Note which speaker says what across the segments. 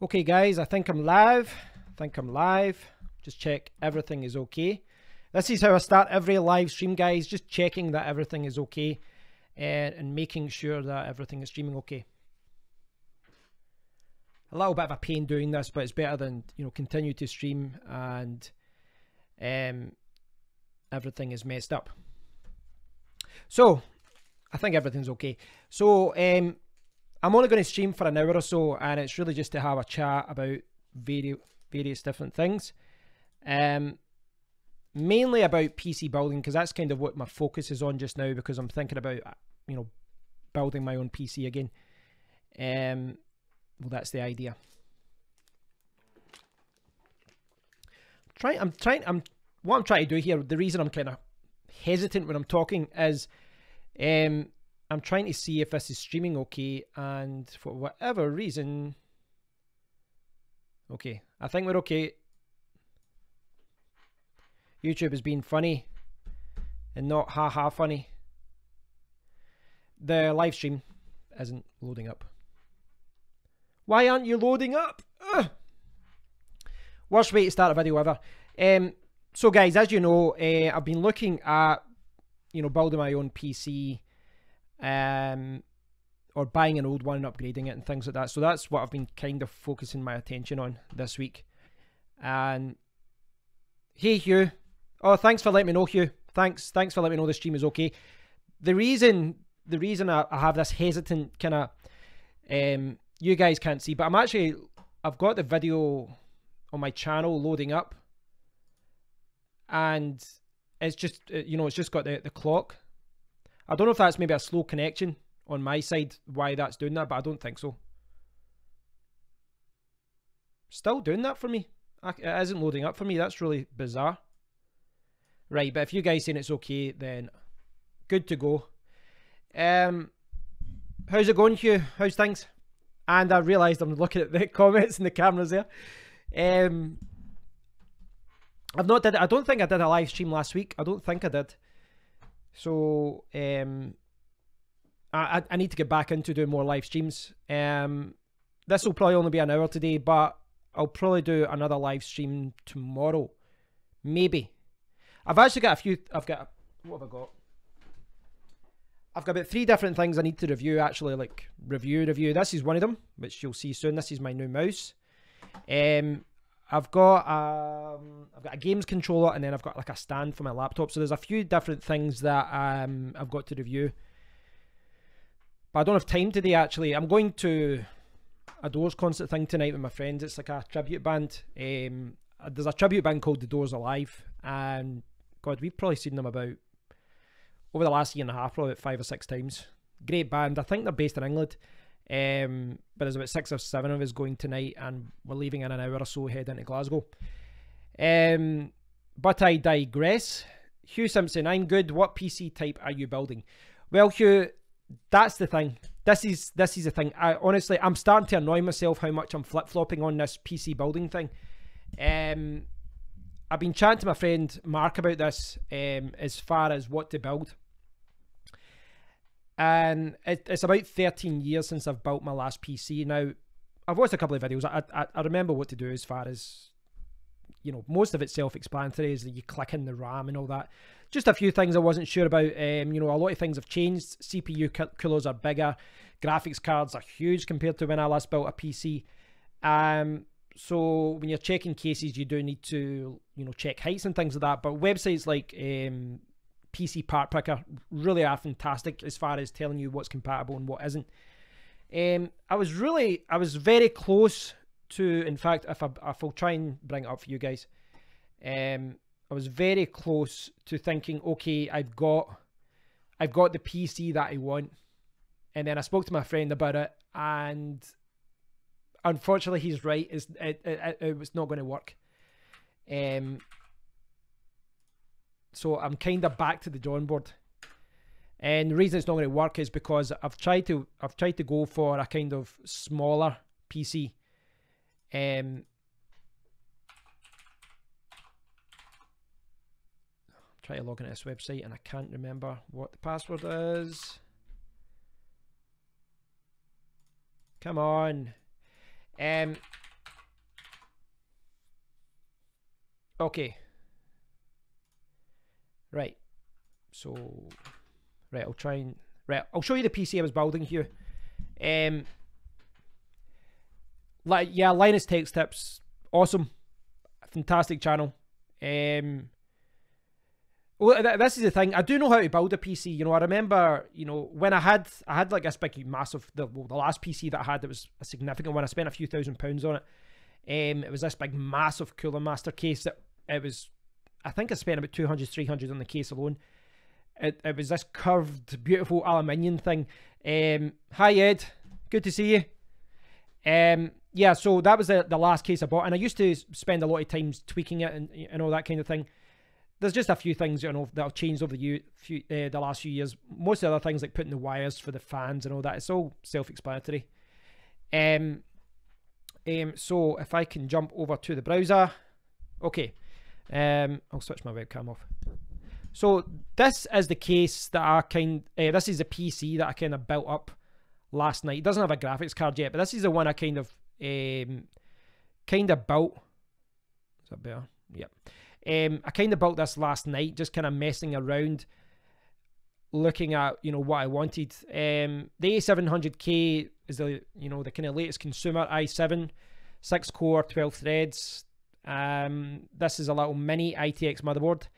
Speaker 1: Okay guys, I think I'm live. Just check everything is okay. This is how I start every live stream, guys. Just checking that everything is okay and making sure that everything is streaming okay. A little bit of a pain doing this, but it's better than, you know, continue to stream and everything is messed up. So I think everything's okay. So I'm only going to stream for an hour or so, and it's really just to have a chat about various different things. Mainly about PC building, because that's kind of what my focus is on just now, because I'm thinking about, you know, building my own PC again. Well, that's the idea. What I'm trying to do here, the reason I'm kind of hesitant when I'm talking is I'm trying to see if this is streaming okay, and for whatever reason, okay, I think we're okay. YouTube is being funny and not haha funny. The live stream isn't loading up. Why aren't you loading up? Ugh. Worst way to start a video ever. So guys, as you know, I've been looking at, you know, building my own PC, or buying an old one and upgrading it and things like that. So that's what I've been kind of focusing my attention on this week. And hey Hugh, oh, thanks for letting me know, Hugh. Thanks for letting me know the stream is okay. The reason I have this hesitant kind of, you guys can't see, but I've got the video on my channel loading up, and it's just, you know, it's just got the clock. I don't know if that's maybe a slow connection on my side, why that's doing that, but I don't think so. Still doing that for me. It isn't loading up for me. That's really bizarre. Right, but if you guys saying it's okay, then good to go. How's it going, Hugh? How's things? And I realised I'm looking at the comments and the cameras there. I don't think I did a live stream last week. I don't think I did. So I need to get back into doing more live streams. This will probably only be an hour today, but I'll probably do another live stream tomorrow, maybe. I've actually got a few. What have I got? I've got about 3 different things I need to review, actually, like review. This is one of them, which you'll see soon. This is my new mouse. I've got a games controller, and then I've got like a stand for my laptop. So there's a few different things that I've got to review. But I don't have time today, actually. I'm going to a Doors concert thing tonight with my friends. It's like a tribute band. There's a tribute band called The Doors Alive, and God, we've probably seen them about, over the last year and a half, probably about 5 or 6 times. Great band. I think they're based in England. But there's about 6 or 7 of us going tonight, and we're leaving in an hour or so, head into Glasgow. But I digress. Hugh Simpson, I'm good. What PC type are you building? Well, Hugh, that's the thing. This is the thing. Honestly, I'm starting to annoy myself how much I'm flip-flopping on this PC building thing. I've been chatting to my friend Mark about this, as far as what to build. And it's about 13 years since I've built my last PC. Now, I've watched a couple of videos. I remember what to do as far as, you know, most of it's self-explanatory, is that you click in the RAM and all that. Just a few things I wasn't sure about. You know, a lot of things have changed. CPU coolers are bigger. Graphics cards are huge compared to when I last built a PC. So when you're checking cases, you do need to, you know, check heights and things like that. But websites like PC Part Picker really are fantastic as far as telling you what's compatible and what isn't. I was very close to, in fact, if I'll try and bring it up for you guys, I was very close to thinking, okay, I've got the PC that I want, and then I spoke to my friend about it, and unfortunately he's right. It was not going to work. So I'm kind of back to the drawing board, and the reason it's not going to work is because I've tried to go for a kind of smaller PC. Try to log into this website and I can't remember what the password is. Come on. Okay. Right. So, right, I'll try and... Right, I'll show you the PC I was building here. Yeah, Linus Tech Tips. Awesome. Fantastic channel. Well, this is the thing. I do know how to build a PC. You know, I remember, you know, when I had like this big, massive, the last PC that I had, it was a significant one. I spent a few £1,000s on it. It was this big, massive Cooler Master case that it was, I think I spent about 200, 300 on the case alone. It was this curved, beautiful aluminium thing. Hi, Ed. Good to see you. Yeah, so that was the last case I bought, and I used to spend a lot of times tweaking it and all that kind of thing. There's just a few things, you know, that have changed over the last few years. Most of the other things, like putting the wires for the fans and all that, it's all self-explanatory. So if I can jump over to the browser. Okay. I'll switch my webcam off. So this is the case that this is the PC that I kind of built up last night. It doesn't have a graphics card yet, but this is the one I kind of built. Is that better? Yep. I kind of built this last night, just kind of messing around, looking at, you know, what I wanted. The A700K is the, you know, the kind of latest consumer i7, 6 core, 12 threads. This is a little mini ITX motherboard.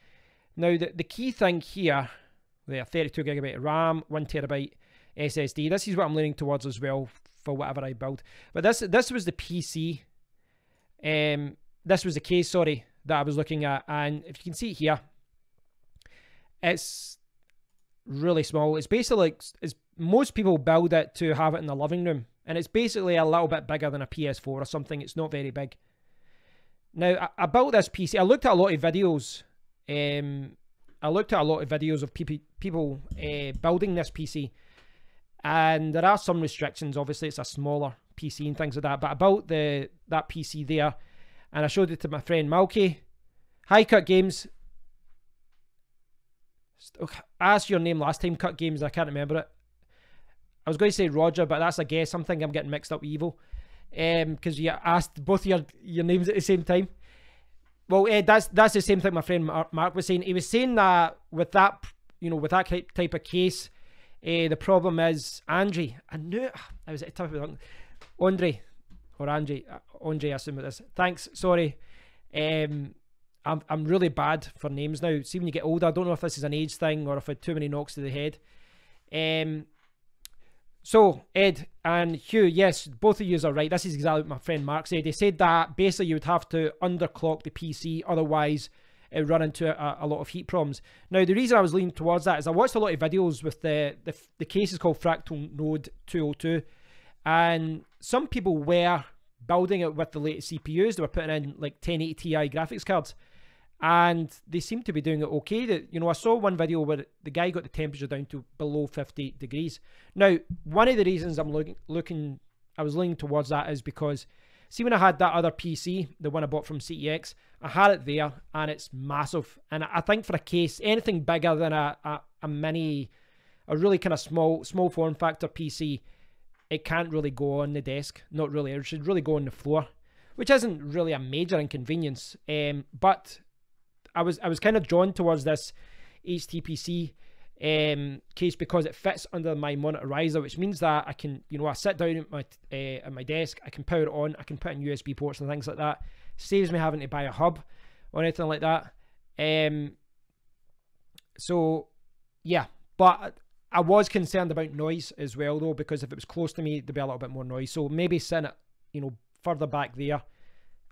Speaker 1: Now the key thing here, there, 32 gigabyte RAM, 1 terabyte SSD. This is what I'm leaning towards as well for whatever I build. But this was the PC. This was the case, sorry, that I was looking at, and if you can see here, it's really small. It's basically like, most people build it to have it in the living room, and it's basically a little bit bigger than a PS4 or something. It's not very big. Now, I built this PC. I looked at a lot of videos. Of people building this PC, and there are some restrictions. Obviously, it's a smaller PC and things like that. But I built that PC there, and I showed it to my friend Malky. Hi, Cut Games. I asked your name last time, Cut Games. I can't remember it. I was going to say Roger, but that's a guess. I'm getting mixed up with Evil, because you asked both your names at the same time. Well, that's the same thing my friend Mark was saying. He was saying that with that, you know, with that type of case, the problem is Andre. I knew it. I was at the top of it. Andre or Andre. Andre, I assume it is. Thanks. Sorry. I'm really bad for names now. See, when you get older, I don't know if this is an age thing or if I had too many knocks to the head. So, Ed and Hugh, yes, both of you are right. This is exactly what my friend Mark said. He said that basically you would have to underclock the PC, otherwise it would run into a lot of heat problems. Now, the reason I was leaning towards that is I watched a lot of videos with the case is called Fractal Node 202, and some people were building it with the latest CPUs. They were putting in like 1080 Ti graphics cards, and they seem to be doing it okay. You know, I saw one video where the guy got the temperature down to below 50 degrees. Now, one of the reasons I was leaning towards that is because, see, when I had that other PC, the one I bought from CEX, I had it there, and it's massive. And I think for a case, anything bigger than a mini, a really kind of small form factor PC, it can't really go on the desk. Not really. It should really go on the floor, which isn't really a major inconvenience. But I was kind of drawn towards this HTPC case because it fits under my monitor riser, which means that I can, you know, I sit down at my desk, I can power it on, I can put in USB ports and things like that. Saves me having to buy a hub or anything like that. So yeah, but I was concerned about noise as well, though, because if it was close to me, there'd be a little bit more noise. So maybe sitting it, you know, further back there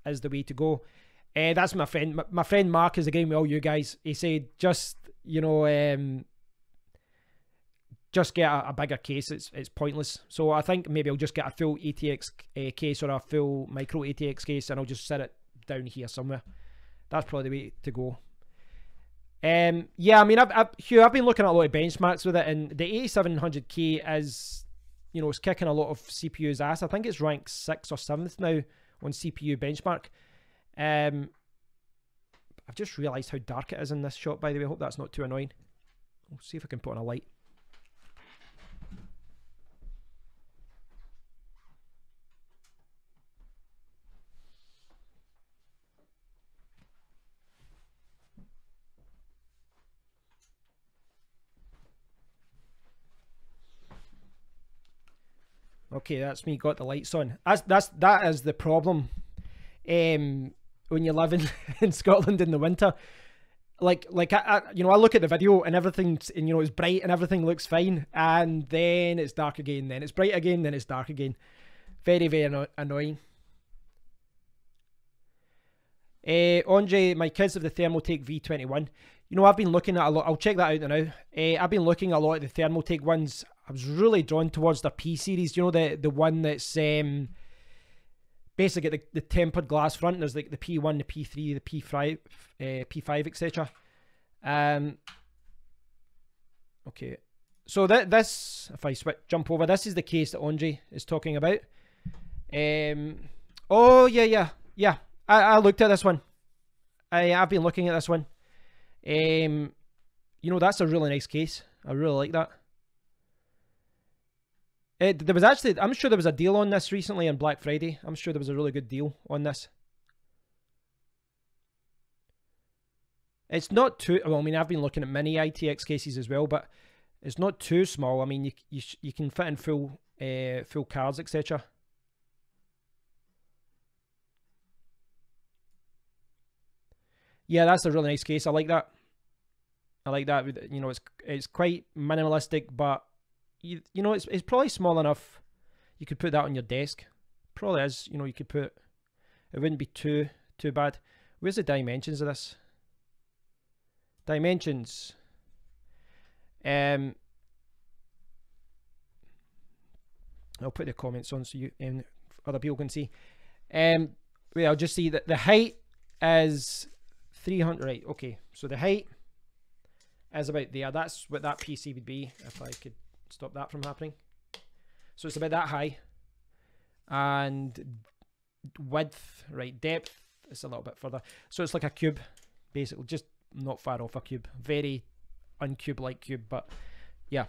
Speaker 1: is the way to go. That's my friend. My friend Mark is agreeing with all you guys. He said, just, you know, just get a bigger case. It's pointless. So I think maybe I'll just get a full ATX case or a full micro ATX case, and I'll just set it down here somewhere. That's probably the way to go. Yeah, I mean, Hugh, I've been looking at a lot of benchmarks with it, and the A700K is, you know, it's kicking a lot of CPU's ass. I think it's ranked 6th or 7th now on CPU benchmark. I've just realised how dark it is in this shot, by the way. I hope that's not too annoying. We'll see if I can put on a light. Okay, that's me. Got the lights on. That is the problem. When you live in Scotland in the winter, like I look at the video and everything's, and it's bright and everything looks fine, and then it's dark again, then it's bright again, then it's dark again. Very, very annoying. Andre, my kids have the Thermaltake V21. I've been looking at a lot. I'll check that out now. I've been looking at a lot of the Thermaltake ones. I was really drawn towards their P series. The one that's basically the tempered glass front. There's like the P1, the P3, the P5, etc. Okay, so this, if I jump over, this is the case that Andre is talking about. Oh yeah. I looked at this one. I've been looking at this one. That's a really nice case. I really like that. There was actually, I'm sure there was a deal on this recently on Black Friday. I'm sure there was a really good deal on this. It's not too, well, I mean, I've been looking at mini ITX cases as well, but it's not too small. I mean, you can fit in full cards, etc. Yeah, that's a really nice case. I like that. I like that. It's quite minimalistic, but it's probably small enough. You could put that on your desk. Probably is. You could put. It wouldn't be too bad. Where's the dimensions of this? Dimensions. I'll put the comments on so you other people can see. Wait, I'll just see that the height is 300. Right. Okay. So the height is about there. That's what that PC would be if I could stop that from happening. So it's about that high. And width, right, depth, it's a little bit further. So it's like a cube, basically, just not far off a cube. Very uncube-like cube, but yeah.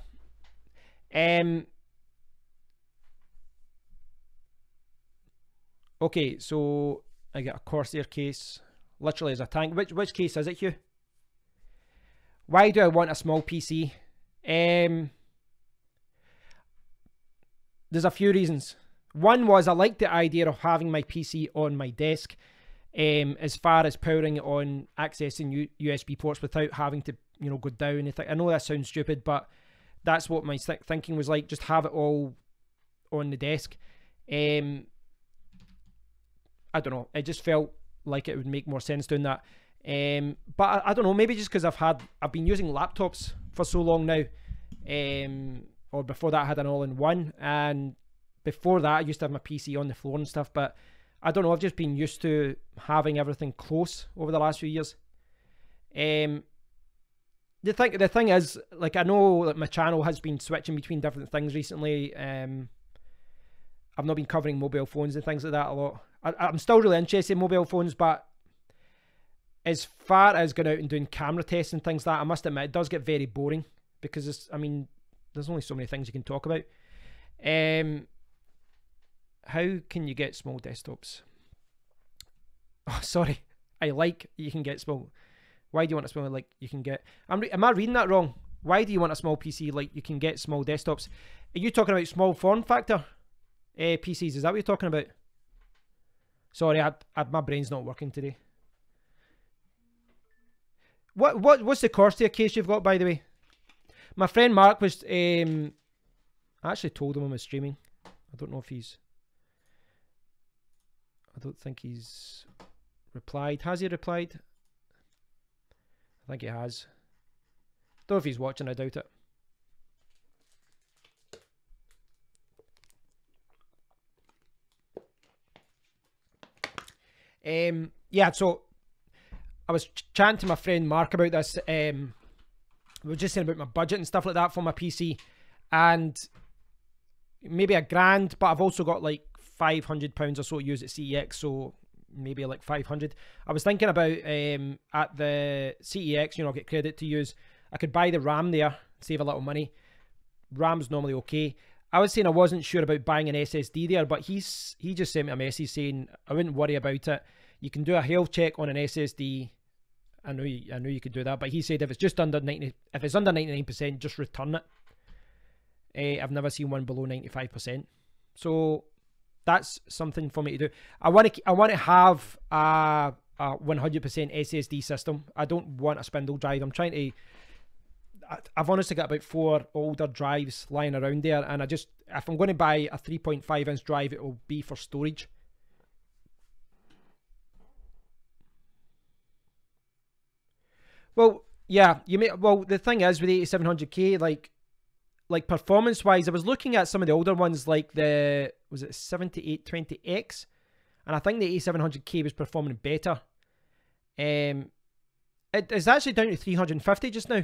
Speaker 1: Okay, so I get a Corsair case, literally as a tank. Which case is it, Hugh? Why do I want a small PC? There's a few reasons. One was I like the idea of having my PC on my desk, as far as powering it on, accessing USB ports without having to, go down. I know that sounds stupid, but that's what my thinking was like. Just have it all on the desk. I don't know. It just felt like it would make more sense doing that. But I don't know. Maybe just because I've been using laptops for so long now. Or before that I had an all-in-one, and before that I used to have my PC on the floor and stuff, but I don't know, I've just been used to having everything close over the last few years. The thing is, like, I know that my channel has been switching between different things recently. I've not been covering mobile phones and things like that a lot. I'm still really interested in mobile phones, but as far as going out and doing camera tests and things like that, I must admit it does get very boring, because there's only so many things you can talk about. How can you get small desktops? Oh, sorry. You can get small. Why do you want a small, like, you can get... Am I reading that wrong? Why do you want a small PC, like, you can get small desktops? Are you talking about small form factor PCs? Is that what you're talking about? Sorry, my brain's not working today. What's the Corsair case you've got, by the way? My friend Mark was, I actually told him I was streaming. I don't know if I don't think he's replied. Has he replied? I think he has. Don't know if he's watching, I doubt it. Yeah, so I was chatting to my friend Mark about this. We were just saying about my budget and stuff like that for my PC, and maybe $1,000, but I've also got like £500 or so to use at CEX, so maybe like 500. I was thinking about at the CEX, get credit to use. I could buy the RAM there, save a little money. RAM's normally okay. I was saying I wasn't sure about buying an SSD there, but he just sent me a message saying I wouldn't worry about it. You can do a health check on an SSD. I know you could do that, but he said if it's just under 99%, just return it. I've never seen one below 95%. So that's something for me to do. I want to have a 100% SSD system. I don't want a spindle drive. I've honestly got about 4 older drives lying around there, and if I'm going to buy a 3.5 inch drive, it will be for storage. Well, yeah, the thing is with 8700K, like performance wise, I was looking at some of the older ones, like was it 7820X, and I think the 8700K was performing better. It is actually down to 350 just now.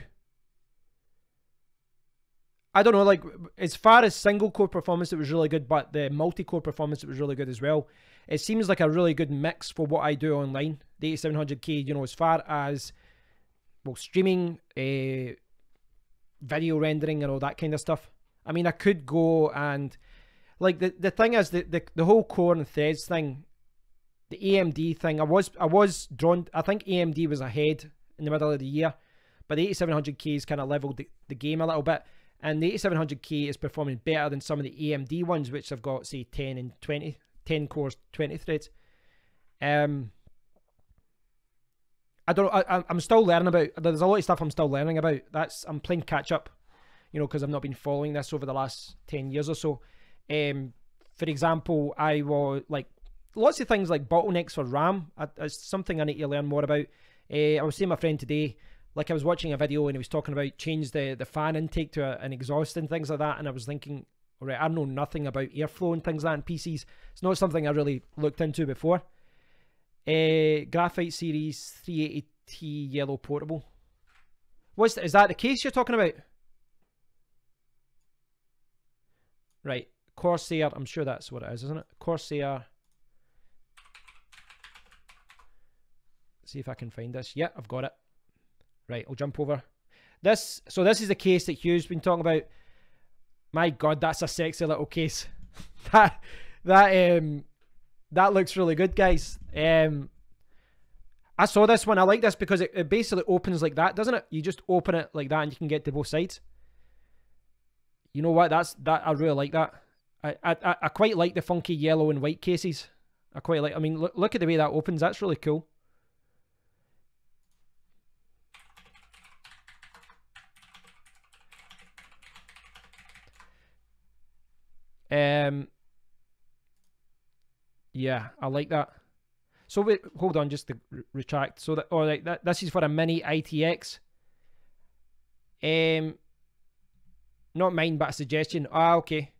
Speaker 1: I don't know, like, as far as single core performance, it was really good, but the multi-core performance, it was really good as well. It seems like a really good mix for what I do online, the 8700K, you know, as far as, well, streaming, video rendering and all that kind of stuff. I mean, I could go and, like, the thing is, the whole core and threads thing, the AMD thing, I was drawn, I think AMD was ahead in the middle of the year, but the 8700K has kind of leveled the game a little bit. And the 8700K is performing better than some of the AMD ones, which have got, say, 10 and 20, 10 cores, 20 threads. I don't know, I'm still learning about, there's a lot of stuff I'm still learning about. I'm playing catch up, you know, because I've not been following this over the last 10 years or so. For example, I was, like, lots of things like bottlenecks for RAM. It's something I need to learn more about. I was saying to my friend today, like, I was watching a video and he was talking about change the fan intake to an exhaust and things like that, and I was thinking, all right, I know nothing about airflow and things like that in PCs. It's not something I really looked into before. Graphite Series 380T yellow portable. Is that the case you're talking about? Right, Corsair, I'm sure that's what it is, isn't it? Corsair. See if I can find this. Yeah, I've got it. Right, I'll jump over this. So this is the case that Hugh's been talking about. My God, that's a sexy little case. that looks really good, guys. I saw this one. I like this because it basically opens like that, doesn't it? You just open it like that and you can get to both sides. You know what? I really like that. I quite like the funky yellow and white cases. I mean, look at the way that opens. That's really cool. Yeah, I like that. So wait, hold on, just to retract. So that, all right, this is for a mini ITX. Not mine, but a suggestion. Okay.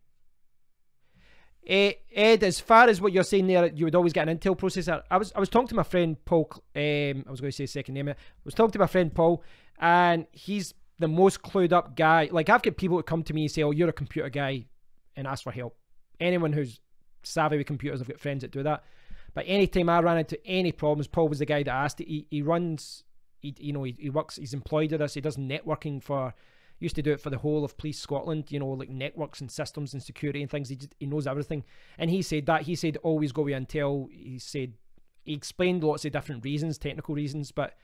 Speaker 1: Ed, as far as what you're saying there, you would always get an Intel processor. I was talking to my friend Paul. I was going to say his second name. I was talking to my friend Paul, and he's the most clued up guy. Like, I've got people that come to me and say, "Oh, you're a computer guy," and ask for help. Anyone who's savvy with computers, I've got friends that do that. But anytime I ran into any problems, Paul was the guy that asked. He works, he's employed with us. He does networking used to do it for the whole of Police Scotland, you know, like networks and systems and security and things. He knows everything. And he said always go with Intel. He explained lots of different reasons, technical reasons, but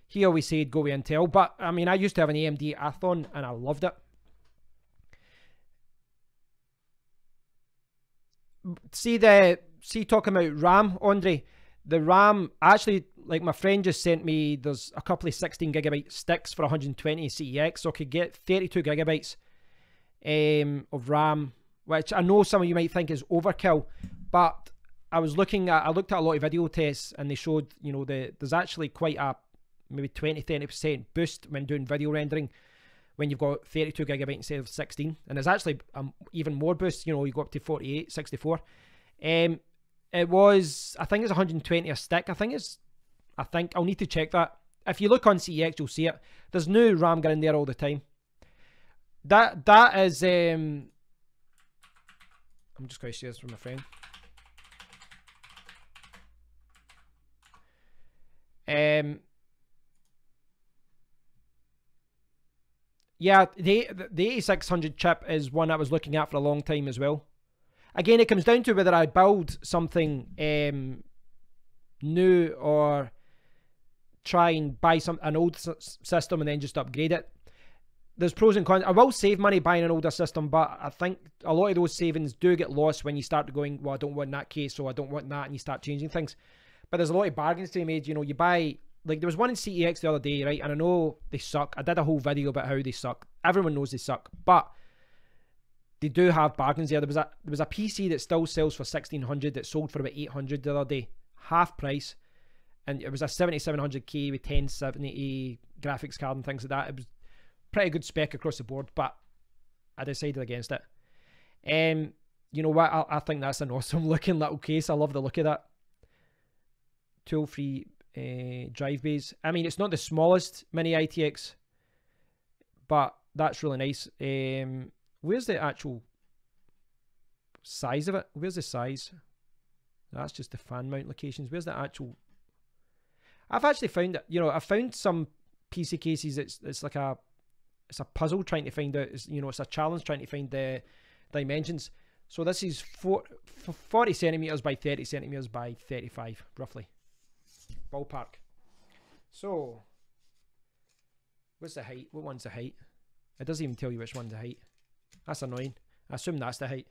Speaker 1: he always said go with Intel. But I mean, I used to have an AMD Athon and I loved it. See talking about RAM, Andre, the RAM, actually, like, my friend just sent me, there's a couple of 16 gigabyte sticks for 120 CEX, so I could get 32 gigabytes of RAM, which I know some of you might think is overkill, but I looked at a lot of video tests and they showed, you know, there's actually quite a maybe 20-30% boost when doing video rendering when you've got 32 gigabyte instead of 16, and there's actually even more boost, you know, you go up to 48, 64. It was, I think it's 120 a stick. I think I'll need to check that. If you look on CEX, you'll see it. There's new RAM going in there all the time. That is, I'm just going to share this with my friend. Yeah, the 8600 chip is one I was looking at for a long time as well. Again, it comes down to whether I build something new or try and buy an old system and then just upgrade it. there's pros and cons. I will save money buying an older system, but I think a lot of those savings do get lost when you start going, well, I don't want that case, so I don't want that, and you start changing things. But there's a lot of bargains to be made. You know, you buy, like there was one in CEX the other day, right? And I know they suck. I did a whole video about how they suck. Everyone knows they suck, but they do have bargains there. There was a PC that still sells for 1,600 that sold for about 800 the other day, half price, and it was a 7700K with 1070 graphics card and things like that. It was pretty good spec across the board, but I decided against it. You know what? I think that's an awesome looking little case. I love the look of that. Tool-free drive bays. I mean, it's not the smallest mini ITX, but that's really nice. Where's the actual size of it? Where's the size? That's just the fan mount locations. Where's the actual... I've actually found that, you know, I found some PC cases. It's like a puzzle trying to find out, you know, it's a challenge trying to find the dimensions. So this is 40 centimeters by 30 centimeters by 35, roughly. Ballpark. So, what's the height? What one's the height? It doesn't even tell you which one's the height. That's annoying. I assume that's the height.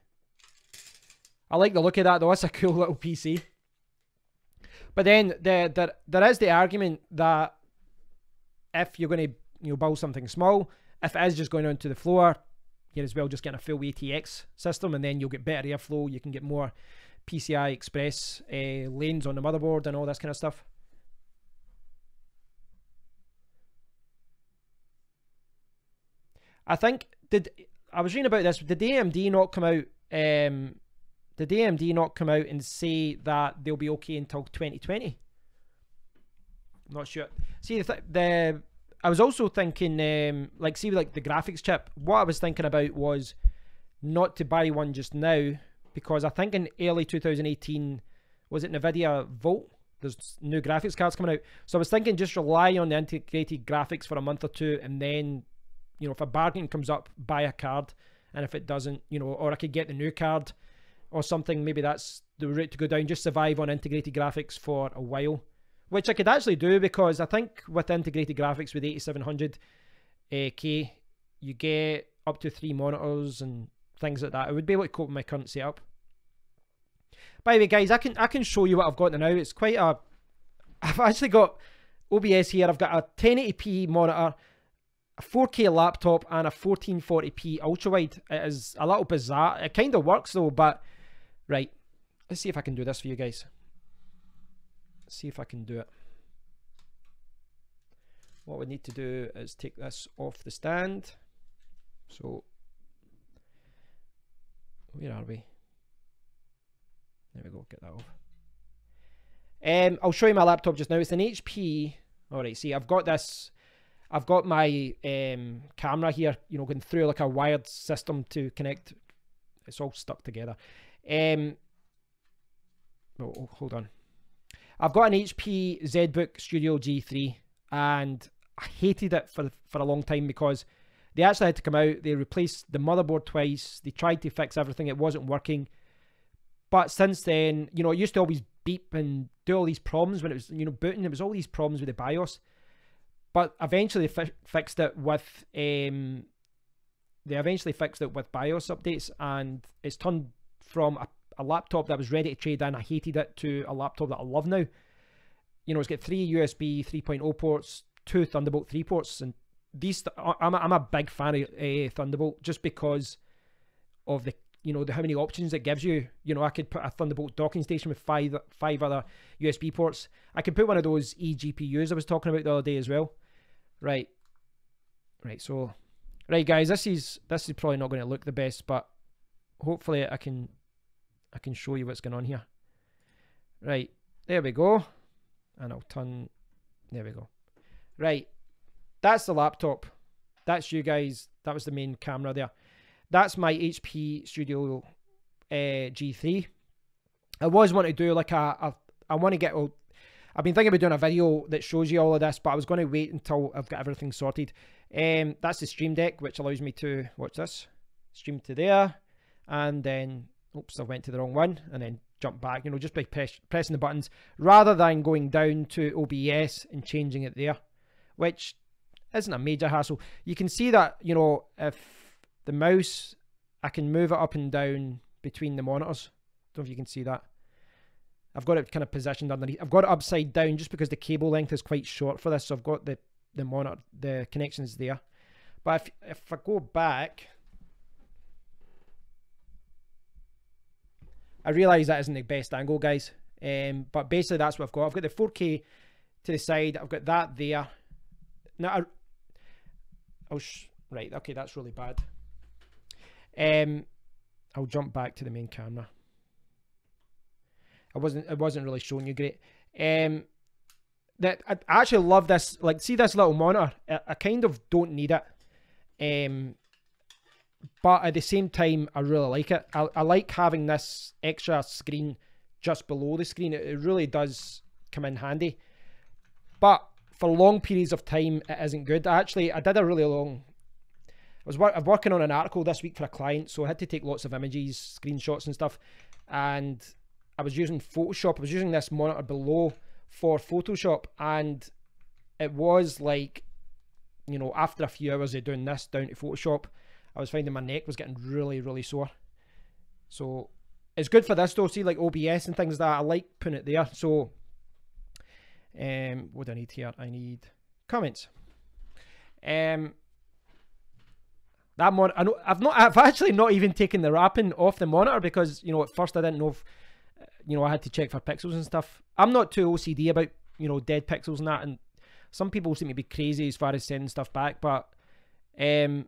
Speaker 1: I like the look of that though. That's a cool little PC. But then there is the argument that if you're going to, you know, build something small, if it is just going onto the floor, you're as well just getting a full ATX system, and then you'll get better airflow. You can get more PCI Express lanes on the motherboard and all this kind of stuff. I think I was reading about this. Did AMD not come out? Did AMD not come out and say that they'll be okay until 2020? I'm not sure. See, I was also thinking, like, see, like the graphics chip. What I was thinking about was not to buy one just now, because I think in early 2018, was it NVIDIA Volt? There's new graphics cards coming out. So I was thinking just rely on the integrated graphics for a month or two, and then, you know, if a bargain comes up, buy a card. And if it doesn't, you know, or I could get the new card or something, maybe that's the route to go down. Just survive on integrated graphics for a while, which I could actually do, because I think with integrated graphics with 8700K, you get up to 3 monitors and things like that. I would be able to cope with my current setup. By the way, guys, I can show you what I've got now. It's quite a... I've actually got OBS here. I've got a 1080p monitor, a 4K laptop, and a 1440p ultrawide. It is a little bizarre. It kind of works though, but... Right, let's see if I can do this for you guys. Let's see if I can do it. What we need to do is take this off the stand. So, where are we? There we go, get that off. I'll show you my laptop just now. It's an HP. Alright, see, I've got this. I've got my camera here, you know, going through like a wired system to connect. It's all stuck together. Oh, hold on. I've got an HP ZBook Studio G3, and I hated it for a long time because they actually had to come out. They replaced the motherboard twice. They tried to fix everything. It wasn't working. But since then, you know, it used to always beep and do all these problems when it was, you know, booting. There was all these problems with the BIOS. But eventually they fixed it with BIOS updates, and it's turned from a laptop that was ready to trade in, I hated it, to a laptop that I love now. You know, it's got 3 USB 3.0 ports, 2 Thunderbolt 3 ports, and these, I'm a big fan of Thunderbolt just because of the, you know, how many options it gives you. You know, I could put a Thunderbolt docking station with five other USB ports. I could put one of those eGPUs I was talking about the other day as well. Right, so, right guys, this is probably not going to look the best, but hopefully I can show you what's going on here. Right, there we go. And I'll turn, there we go. Right, that's the laptop. That's you guys. That was the main camera there. That's my HP Studio G3. I was wanting to do like I want to get, I've been thinking about doing a video that shows you all of this, but I was going to wait until I've got everything sorted. That's the Stream Deck, which allows me to watch this. Stream to there, and then, oops, I went to the wrong one, and then jump back, you know, just by pressing the buttons, rather than going down to OBS and changing it there, which isn't a major hassle. You can see that, you know, if the mouse, I can move it up and down between the monitors. Don't know if you can see that. I've got it kind of positioned underneath. I've got it upside down just because the cable length is quite short for this. So I've got the monitor, the connections there. But if I go back, I realise that isn't the best angle, guys. But basically that's what I've got. I've got the 4K to the side. I've got that there. Now, right, okay, that's really bad. I'll jump back to the main camera. It wasn't really showing you great. That I actually love this. Like, see this little monitor? I kind of don't need it. But at the same time, I really like it. I like having this extra screen just below the screen. It really does come in handy. But for long periods of time, it isn't good. I did a really long... I'm working on an article this week for a client, so I had to take lots of images, screenshots and stuff. And I was using Photoshop. I was using this monitor below for Photoshop. And it was like, you know, after a few hours of doing this down to Photoshop, I was finding my neck was getting really, really sore. So it's good for this though. See, like OBS and things like that. I like putting it there. So what do I need here? I need comments. That monitor, I know I've actually not even taken the wrapping off the monitor because, you know, at first I didn't know if, you know, I had to check for pixels and stuff. I'm not too OCD about, you know, dead pixels and that, and some people seem to be crazy as far as sending stuff back, but I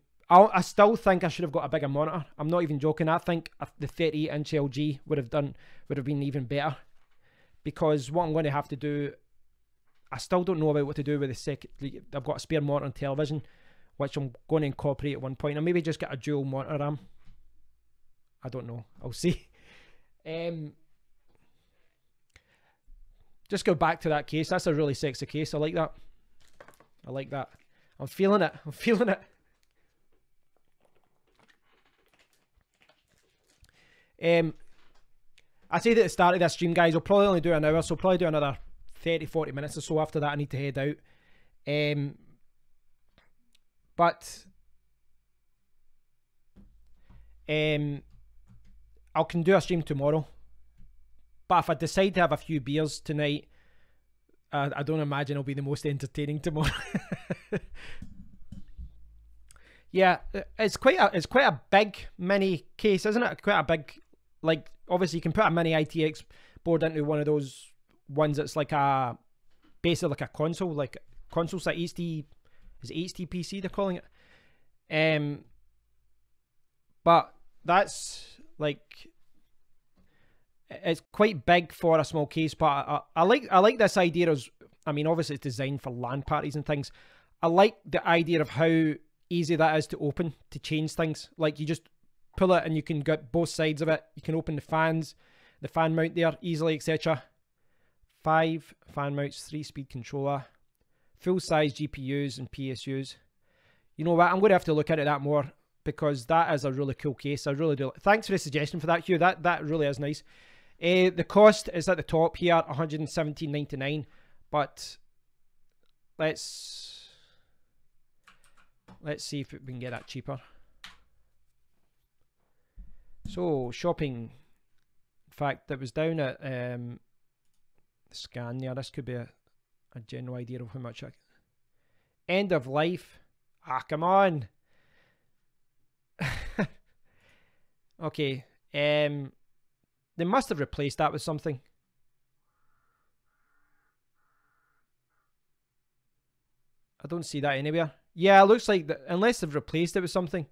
Speaker 1: still think I should have got a bigger monitor. I'm not even joking. I think the 38-inch LG would have been even better, because what I'm going to have to do, I still don't know about what to do with the second. I've got a spare monitor and television, which I'm going to incorporate at one point, and maybe just get a dual monitor RAM. I don't know. I'll see. Just go back to that case. That's a really sexy case. I like that. I like that. I'm feeling it. I'm feeling it. I said at the start of this stream, guys, I'll probably only do an hour, so I'll probably do another 30-40 minutes or so. After that I need to head out. But I can do a stream tomorrow. But if I decide to have a few beers tonight, I don't imagine it'll be the most entertaining tomorrow. Yeah, it's quite a big mini case, isn't it? Quite a big, like, obviously you can put a mini ITX board into one of those ones that's like basically like a console, like console set HD, is it HTPC they're calling it? But that's like, it's quite big for a small case, but I like this idea of, I mean, obviously it's designed for LAN parties and things. I like the idea of how easy that is to open, to change things. Like, you just pull it and you can get both sides of it. You can open the fans, the fan mount there easily, etc. 5 fan mounts, 3-speed controller, full size GPUs and PSUs. You know what, I'm going to have to look into that more, because that is a really cool case. I really do. Thanks for the suggestion for that, Hugh. That really is nice. The cost is at the top here, $117.99, but let's see if we can get that cheaper. So shopping, in fact, that was down at scan there. This could be a general idea of how much. End of life. Ah, come on. Okay. They must have replaced that with something. I don't see that anywhere. Yeah, it looks like that, unless they've replaced it with something.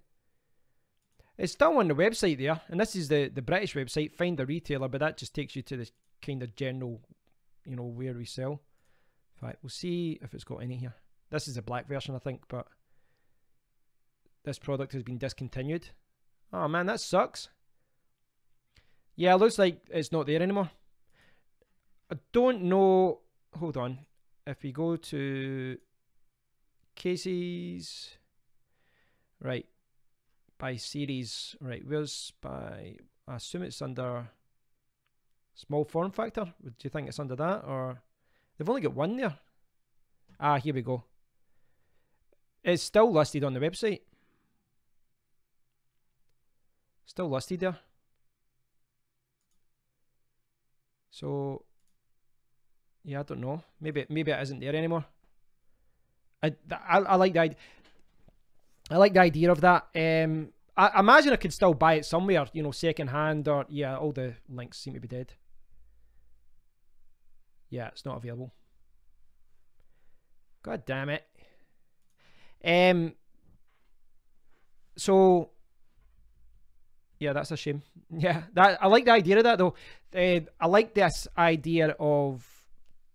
Speaker 1: It's still on the website there, and this is the British website, Find a Retailer, but that just takes you to the kind of general, you know, where we sell. In fact, we'll see if it's got any here. This is the black version, I think, but this product has been discontinued. Oh man, that sucks. Yeah, it looks like it's not there anymore. I don't know. Hold on. If we go to cases, right, by series, right, where's by, I assume it's under small form factor. Do you think it's under that, or they've only got one there? Ah, here we go. It's still listed on the website. Still listed there. So, yeah, I don't know. Maybe it isn't there anymore. I like the idea. I like the idea of that. I imagine I could still buy it somewhere, you know, second hand, or yeah, all the links seem to be dead. Yeah, it's not available. God damn it. So yeah, that's a shame. Yeah, I like the idea of that though. I like this idea of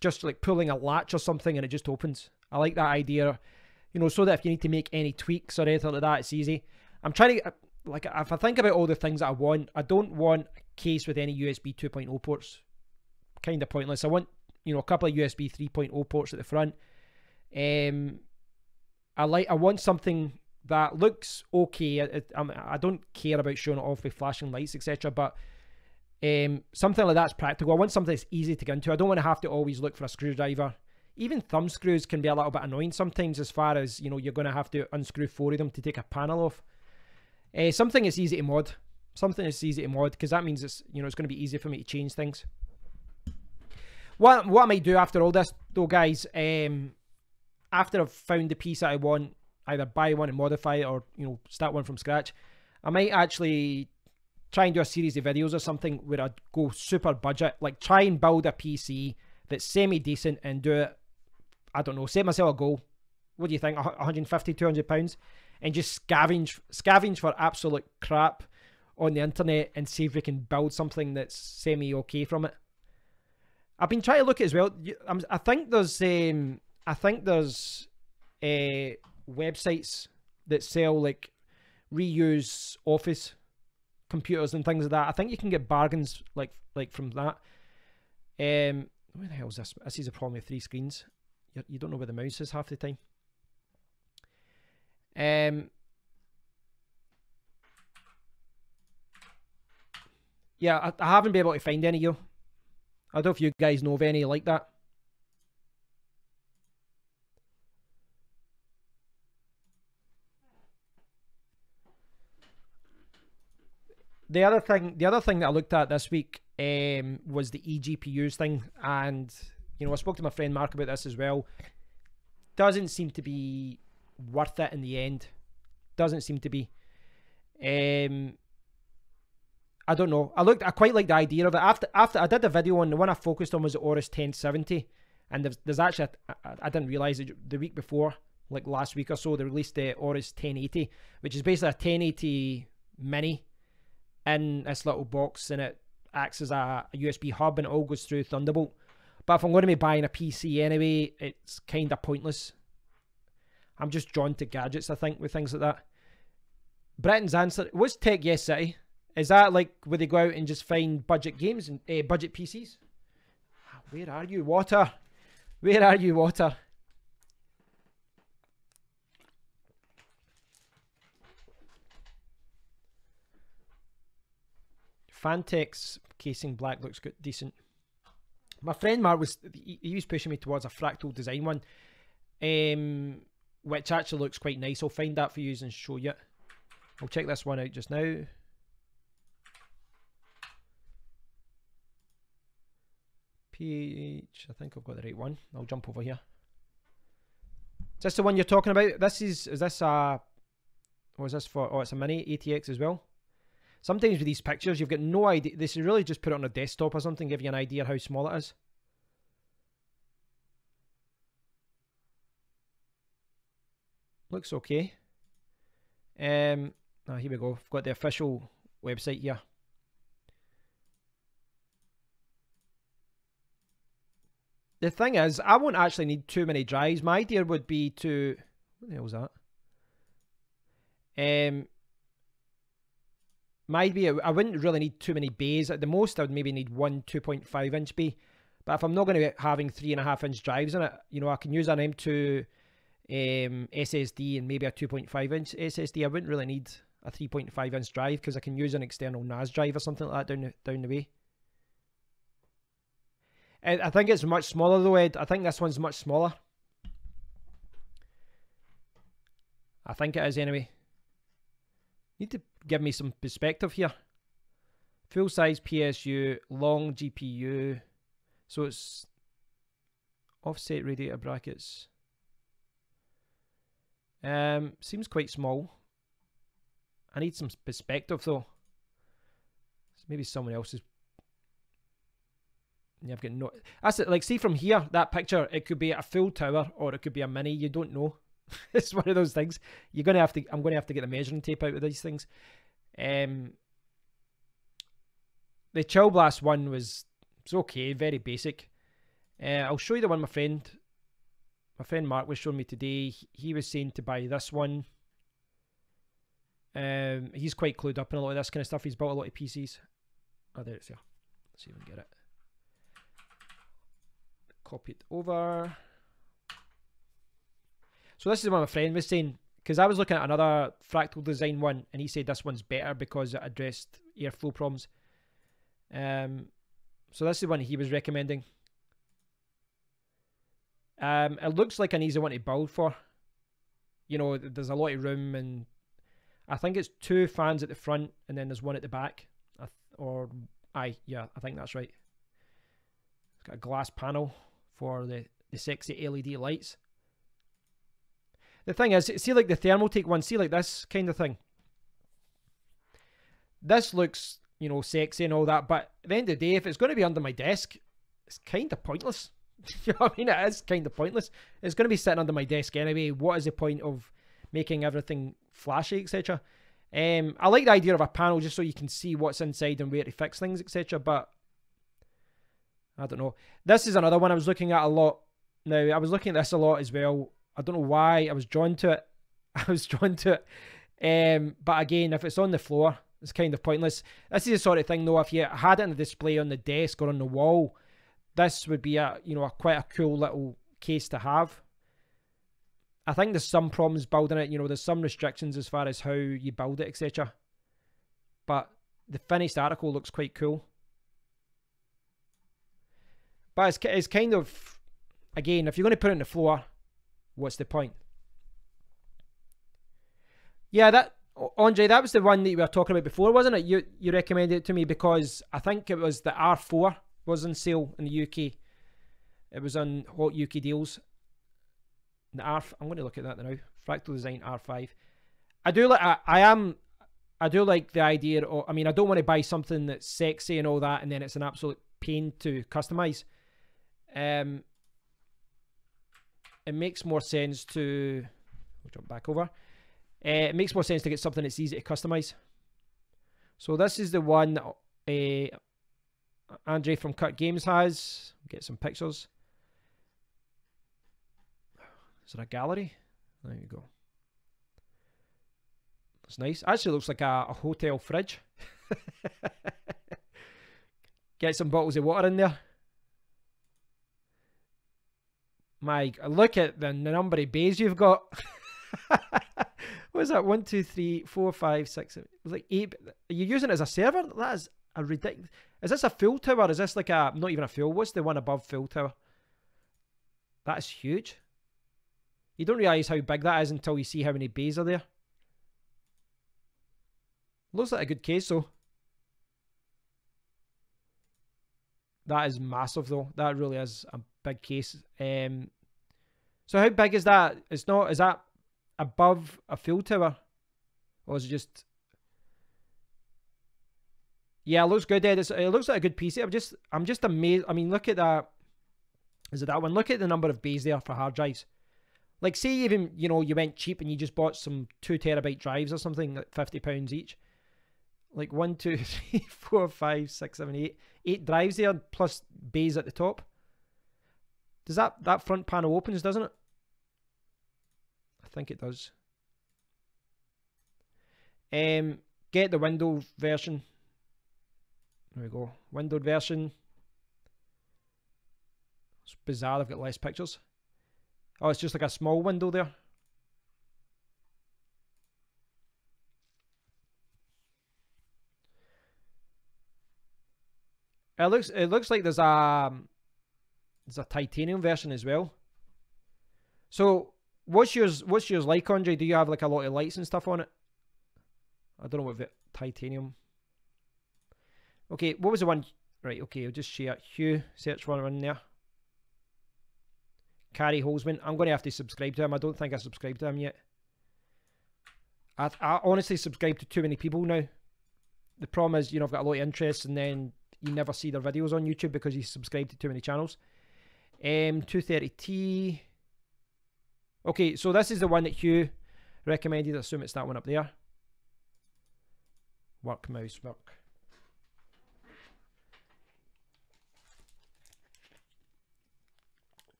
Speaker 1: just like pulling a latch or something and it just opens. I like that idea, you know, so that if you need to make any tweaks or anything like that, it's easy. I'm trying to, like, if I think about all the things that I want, I don't want a case with any USB 2.0 ports. Kind of pointless. I want, you know, a couple of USB 3.0 ports at the front. I want something that looks okay. I don't care about showing it off with flashing lights, etc. But something like that's practical. I want something that's easy to get into. I don't want to have to always look for a screwdriver. Even thumb screws can be a little bit annoying sometimes, as far as, you know, you're going to have to unscrew 4 of them to take a panel off. Something that's easy to mod. Something that's easy to mod, because that means it's, you know, it's going to be easy for me to change things. What I might do after all this, though, guys, after I've found the piece that I want, either buy one and modify it, or, you know, start one from scratch, I might actually try and do a series of videos or something where I go super budget, like try and build a PC that's semi-decent and do it, I don't know, set myself a goal. What do you think, 150, 200 pounds? And just scavenge for absolute crap on the internet and see if we can build something that's semi-okay from it. I've been trying to look at it as well. I think there's websites that sell like reuse office computers and things like that. I think you can get bargains like from that. Where the hell is this? This is a problem with 3 screens. You don't know where the mouse is half the time. Yeah, I haven't been able to find any, yo. I don't know if you guys know of any like that. The other thing that I looked at this week was the eGPUs thing, and, you know, I spoke to my friend Mark about this as well. Doesn't seem to be worth it in the end. Doesn't seem to be. I don't know. I quite like the idea of it. After I did the video on, the one I focused on was the Aorus 1070, and there's actually I didn't realize it the week before, like last week or so, they released the Aorus 1080, which is basically a 1080 mini in this little box, and it acts as a USB hub, and it all goes through Thunderbolt. But if I'm going to be buying a PC anyway, it's kind of pointless. I'm just drawn to gadgets, I think, with things like that. Britain's answer, what's Tech Yes City? Is that like where they go out and just find budget games and budget PCs? Where are you, water? Where are you, water? Fantex casing black looks good, decent. My friend Mark he was pushing me towards a fractal design one, which actually looks quite nice. I'll find that for you and show you. I'll check this one out just now. PH, I think I've got the right one. I'll jump over here. Is this the one you're talking about? Is this a, what is this for? Oh, it's a mini ATX as well. Sometimes with these pictures, you've got no idea. They should really just put it on a desktop or something, give you an idea how small it is. Looks okay. Here we go. I've got the official website here. The thing is, I won't actually need too many drives. My idea would be to... What the hell was that? I wouldn't really need too many bays. At the most, I would maybe need one 2.5 inch bay. But if I'm not going to be having 3.5 inch drives in it, you know, I can use an M2 SSD and maybe a 2.5 inch SSD. I wouldn't really need a 3.5 inch drive because I can use an external NAS drive or something like that down the way. I think it's much smaller though, Ed. I think this one's much smaller. I think it is anyway. Need to give me some perspective here. Full size PSU, long GPU. So it's offset radiator brackets. Seems quite small. I need some perspective though. Maybe someone else's. Yeah, I've got no. That's it. Like, see from here, that picture, it could be a full tower or it could be a mini. You don't know. It's one of those things. You're gonna have to. I'm gonna have to get the measuring tape out of these things. The Chill Blast one was okay, very basic. I'll show you the one my friend Mark was showing me today. He was saying to buy this one. He's quite clued up in a lot of this kind of stuff. He's bought a lot of PCs. Oh, there it's here. Let's see if we can get it. Copy it over. So this is what my friend was saying, because I was looking at another Fractal Design one, and he said this one's better because it addressed airflow problems. So this is the one he was recommending. It looks like an easy one to build for. You know, there's a lot of room, and I think it's 2 fans at the front, and then there's one at the back. I think that's right. It's got a glass panel for the sexy LED lights. The thing is, see like the Thermaltake one, see like this kind of thing. This looks, you know, sexy and all that, but at the end of the day, if it's going to be under my desk, it's kind of pointless. You know what I mean? It is kind of pointless. It's going to be sitting under my desk anyway. What is the point of making everything flashy, etc.? I like the idea of a panel just so you can see what's inside and where to fix things, etc. But I don't know. This is another one I was looking at a lot. Now, I was looking at this a lot as well. I don't know why I was drawn to it. But again, if it's on the floor, it's kind of pointless. This is the sort of thing, though, if you had it on a display on the desk or on the wall, this would be quite a cool little case to have. I think there's some problems building it. You know, there's some restrictions as far as how you build it, etc. But the finished article looks quite cool. But it's kind of, again, if you're going to put it on the floor, what's the point? Yeah, Andre, that was the one that you were talking about before, wasn't it? You recommended it to me because I think it was the R4 was on sale in the UK. It was on Hot UK Deals. I'm going to look at that now. Fractal Design R5. I do like the idea of, I mean, I don't want to buy something that's sexy and all that, and then it's an absolute pain to customize. It makes more sense to, we'll jump back over. It makes more sense to get something that's easy to customize. So this is the one that Andre from Cut Games has. Get some pictures. Is it a gallery? There you go. That's nice. Actually looks like a hotel fridge. Get some bottles of water in there. Look at the number of bays you've got. What is that? 1, 2, 3, 4, 5, 6, 7. It's like 8. Are you using it as a server? That is a ridiculous. Is this a full tower? Is this like a, not even a full? What's the one above full tower? That is huge. You don't realise how big that is until you see how many bays are there. Looks like a good case though. That is massive though. That really is a big case. So how big is that? Is that above a full tower? Or is it just... Yeah, it looks good, Ed. It looks like a good PC. I'm just amazed. I mean, look at that. Is it that one? Look at the number of bays there for hard drives. Like, say even, you know, you went cheap and you just bought some 2 terabyte drives or something, like £50 each. Like 1, 2, 3, 4, 5, 6, 7, 8. 8 drives there plus bays at the top. Does that front panel opens, doesn't it? I think it does. Get the Windows version. There we go. Windowed version. It's bizarre, I've got less pictures. Oh, it's just like a small window there. It looks like there's a titanium version as well. So What's yours like, Andre? Do you have like a lot of lights and stuff on it? I don't know what titanium. Okay, what was the one? Right, okay, I'll just share Hugh, search for one in there. Carrie Holzman. I'm going to have to subscribe to him. I don't think I subscribed to him yet. I honestly subscribe to too many people now. The problem is, you know, I've got a lot of interests and then you never see their videos on YouTube because you subscribe to too many channels. 230T. Okay, so this is the one that Hugh recommended. I assume it's that one up there. Work, mouse, work.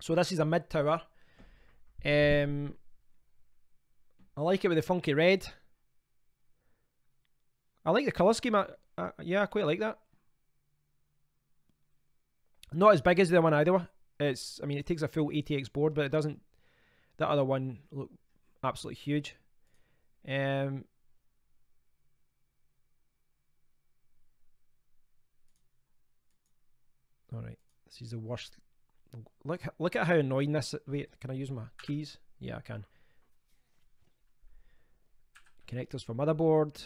Speaker 1: So this is a mid tower. I like it with the funky red. I like the colour scheme. Yeah, I quite like that. Not as big as the one either. It's, I mean, it takes a full ATX board, but it doesn't. That other one look absolutely huge. All right, this is the worst. Look at how annoying this. Wait, can I use my keys? Yeah, I can. Connectors for motherboard.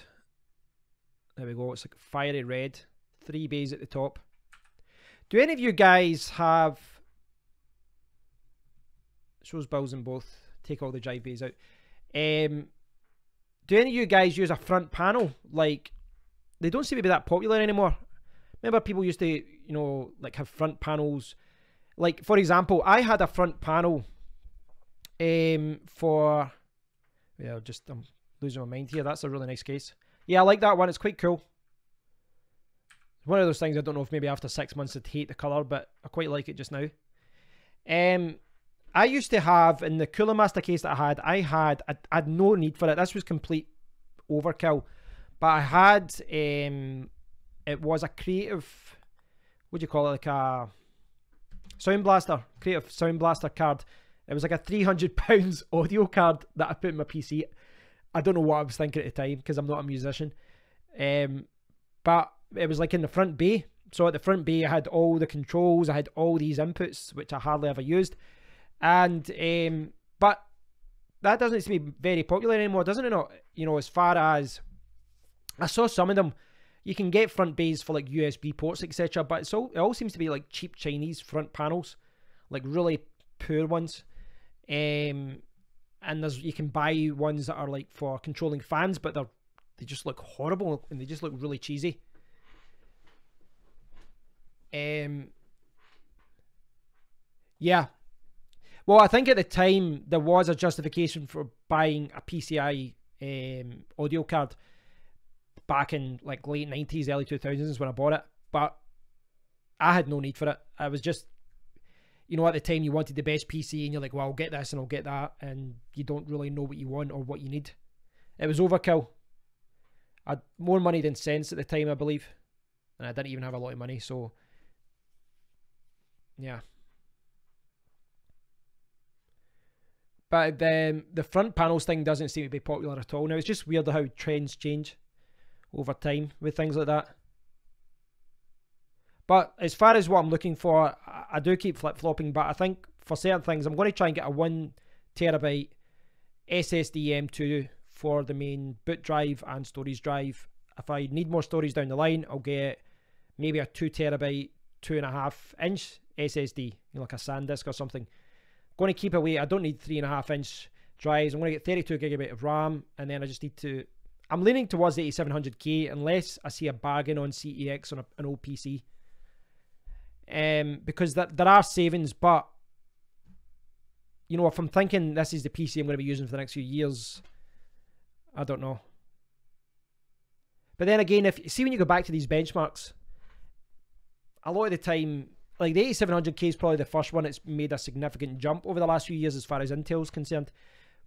Speaker 1: There we go. It's like fiery red. 3 bays at the top. Do any of you guys have? Shows bills in both. Take all the drive bays out. Do any of you guys use a front panel? Like, they don't seem to be that popular anymore. Remember, people used to, you know, like have front panels. Like, for example, I had a front panel for, yeah, I'm losing my mind here. That's a really nice case. Yeah, I like that one. It's quite cool. One of those things, I don't know if maybe after 6 months I'd hate the colour, but I quite like it just now. I used to have, in the Cooler Master case that I had no need for it. This was complete overkill. But I had, it was a creative, what do you call it, like a Sound Blaster, creative Sound Blaster card. It was like a £300 audio card that I put in my PC. I don't know what I was thinking at the time because I'm not a musician. But it was like in the front bay. So at the front bay, I had all the controls. I had all these inputs, which I hardly ever used. And, but that doesn't seem to be very popular anymore, doesn't it not? You know, as far as, I saw some of them. You can get front bays for like USB ports, etc. But it all seems to be like cheap Chinese front panels, like really poor ones. And you can buy ones that are like for controlling fans, but they just look horrible and they just look really cheesy. Yeah. Well, I think at the time there was a justification for buying a PCI audio card back in like late 90s, early 2000s when I bought it, but I had no need for it. I was just, you know, at the time you wanted the best PC and you're like, well, I'll get this and I'll get that, and you don't really know what you want or what you need. It was overkill. I had more money than sense at the time, I believe, and I didn't even have a lot of money, so yeah. But the front panels thing doesn't seem to be popular at all now. It's just weird how trends change over time with things like that. But as far as what I'm looking for, I do keep flip-flopping, but I think for certain things I'm going to try and get a 1 terabyte SSD M2 for the main boot drive and storage drive. If I need more storage down the line, I'll get maybe a 2 terabyte 2.5 inch SSD, you know, like a SanDisk or something. I'm going to keep away. I don't need 3.5 inch drives. I'm going to get 32 gigabyte of RAM, and then I just need to, I'm leaning towards the 8700K unless I see a bargain on CEX on an old PC. Because there are savings, but you know, if I'm thinking this is the PC I'm going to be using for the next few years, I don't know. But then again, if see when you go back to these benchmarks, a lot of the time, like the 8700K is probably the first one that's made a significant jump over the last few years as far as Intel's concerned.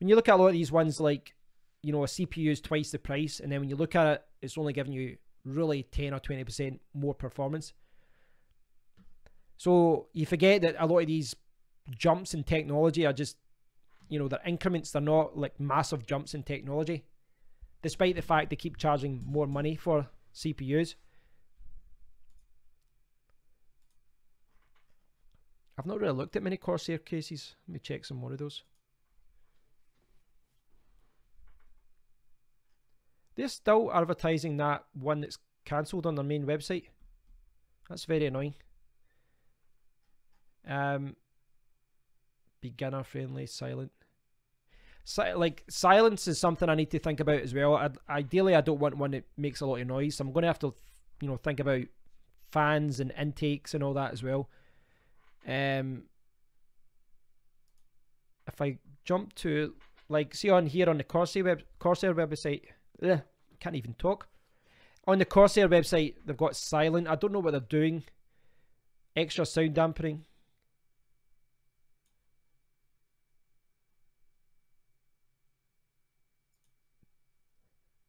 Speaker 1: When you look at a lot of these ones, like, you know, a CPU is twice the price, and then when you look at it, it's only giving you really 10 or 20% more performance. So you forget that a lot of these jumps in technology are just, you know, they're increments. They're not like massive jumps in technology, despite the fact they keep charging more money for CPUs. I've not really looked at many Corsair cases. Let me check some more of those. They're still advertising that one that's cancelled on their main website. That's very annoying. Beginner friendly, silent. Like silence is something I need to think about as well. Ideally, I don't want one that makes a lot of noise. So I'm going to have to, you know, think about fans and intakes and all that as well. If I jump to, like, see on here on the Corsair website, can't even talk. On the Corsair website, they've got silent. I don't know what they're doing. Extra sound dampening.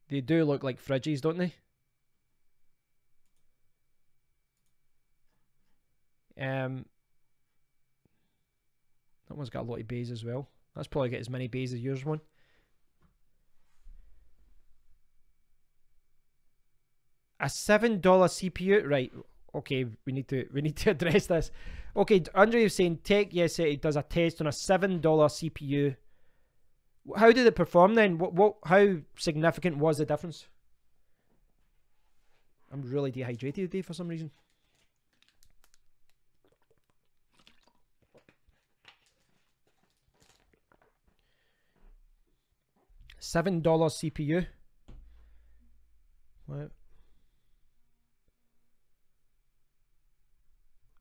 Speaker 1: They do look like fridges, don't they? That one's got a lot of bays as well. That's probably got as many bays as yours one. A $7 CPU, right? Okay, we need to address this. Okay, Andre is saying Tech yesterday does a test on a $7 CPU. How did it perform then? How significant was the difference? I'm really dehydrated today for some reason. $7 CPU. What?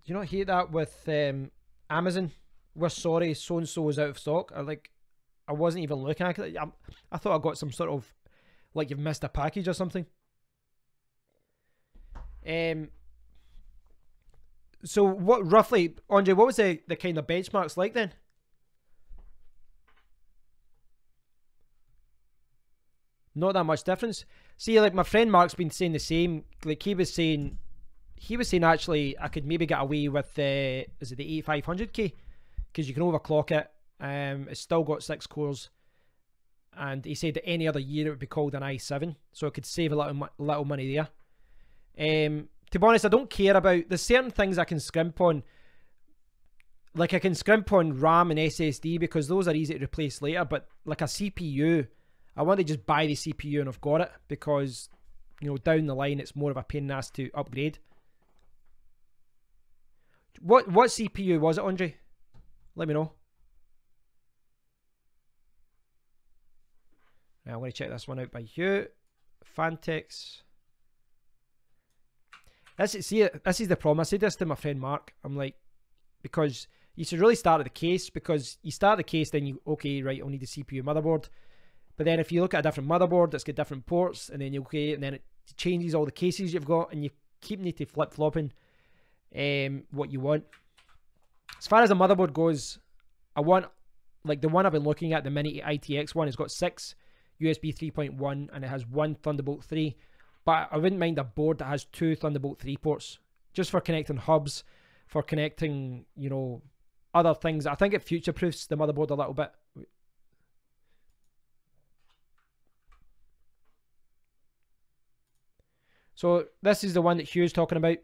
Speaker 1: Do you not hear that with Amazon? We're sorry, so and so is out of stock. I wasn't even looking at it. I thought I got some sort of, like, you've missed a package or something. So what roughly, Andre? What was the kind of benchmarks like then? Not that much difference. See, like, my friend Mark's been saying the same. Like, he was saying actually I could maybe get away with is it the 8500K, because you can overclock it. It's still got 6 cores, and he said that any other year it would be called an i7, so it could save a little money there. To be honest, I don't care about, there's certain things I can scrimp on. Like, I can scrimp on RAM and SSD because those are easy to replace later, but like a CPU, I want to just buy the CPU and I've got it, because, you know, down the line it's more of a pain in the ass to upgrade. What CPU was it, Andre? Let me know. Now I'm going to check this one out by you. Fantex. This is the problem. I said this to my friend Mark. I'm like, because you should really start at the case, because you start the case, then you, okay, right, I'll need the CPU motherboard. But then if you look at a different motherboard that's got different ports, and then you, okay, and then it changes all the cases you've got, and you keep need to flip-flopping what you want. As far as the motherboard goes, I want, like, the one I've been looking at, the Mini ITX one, has got 6 USB 3.1 and it has 1 Thunderbolt 3. But I wouldn't mind a board that has 2 Thunderbolt 3 ports, just for connecting hubs, for connecting, you know, other things. I think it future-proofs the motherboard a little bit. So this is the one that Hugh's talking about.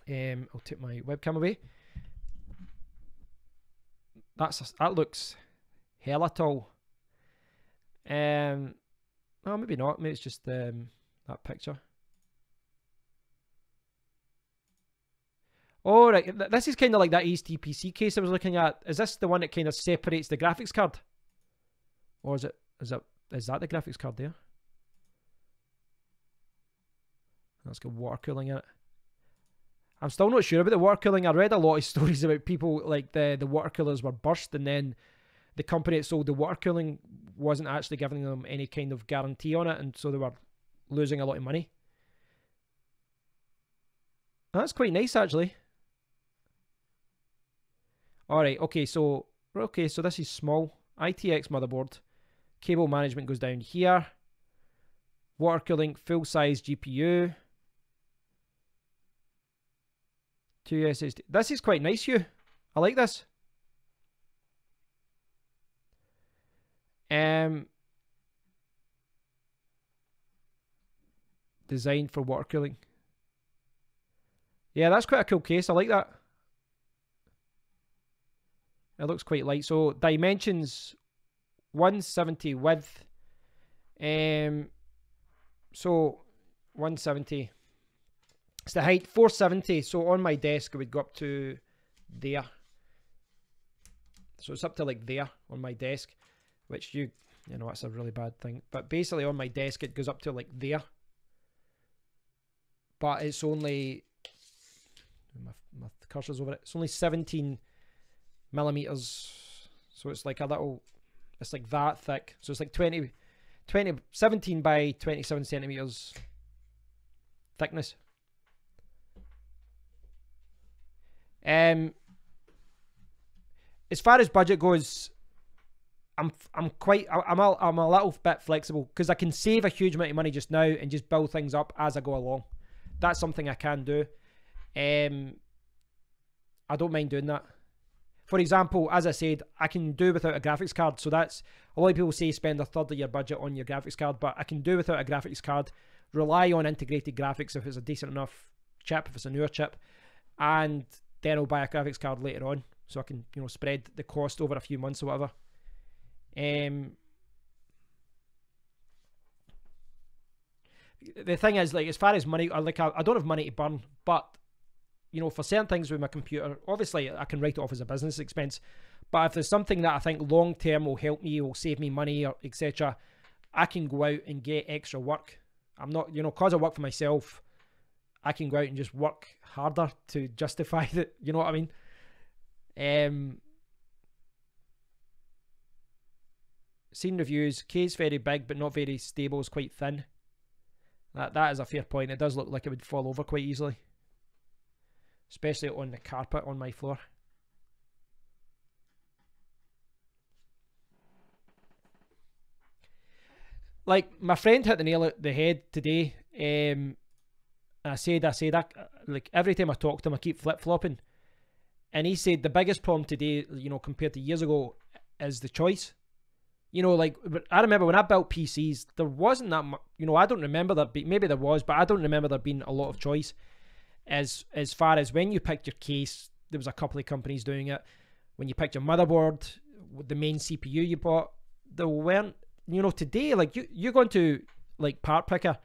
Speaker 1: I'll take my webcam away. That looks hella tall. Oh, maybe not. Maybe it's just that picture. Oh, right. This is kind of like that HTPC case I was looking at. Is this the one that kind of separates the graphics card? Or is that the graphics card there? That's got water cooling in it. I'm still not sure about the water cooling. I read a lot of stories about people, like, the water coolers were burst, and then the company that sold the water cooling wasn't actually giving them any kind of guarantee on it, and so they were losing a lot of money. That's quite nice, actually. Alright, okay, so this is small. ITX motherboard. Cable management goes down here. Water cooling, full size GPU. 2 SSD. This is quite nice, Hugh. I like this. Designed for water cooling. Yeah, that's quite a cool case. I like that. It looks quite light. So dimensions 170 width. So 170. It's the height 470. So on my desk it would go up to there. So it's up to like there on my desk, which you know that's a really bad thing. But basically on my desk it goes up to like there. But it's only my cursor's over it. It's only 17 millimeters. So it's like a little, it's like that thick. So it's like 17 by 27 centimeters thickness. As far as budget goes, I'm a little bit flexible because I can save a huge amount of money just now and just build things up as I go along. That's something I can do. I don't mind doing that. For example, as I said, I can do without a graphics card. So that's, a lot of people say spend a third of your budget on your graphics card, but I can do without a graphics card. Rely on integrated graphics if it's a decent enough chip, if it's a newer chip, and then I'll buy a graphics card later on, so I can, you know, spread the cost over a few months or whatever. The thing is, like, as far as money, I don't have money to burn, but you know, for certain things with my computer, obviously I can write it off as a business expense. But if there's something that I think long term will help me, will save me money, or etc., I can go out and get extra work. I'm not, you know, because I work for myself, I can go out and just work harder to justify that. You know what I mean? Scene reviews. Case very big, but not very stable. Is quite thin. That is a fair point. It does look like it would fall over quite easily, especially on the carpet on my floor. Like, my friend hit the nail on the head today. I said, like, every time I talk to him, I keep flip-flopping. And he said the biggest problem today, you know, compared to years ago, is the choice. You know, like, I remember when I built PCs, there wasn't that much, you know, I don't remember there being, maybe there was, but I don't remember there being a lot of choice. As far as when you picked your case, there was a couple of companies doing it. When you picked your motherboard, the main CPU you bought, there weren't, you know, today, like, you're going to, like, Part Picker,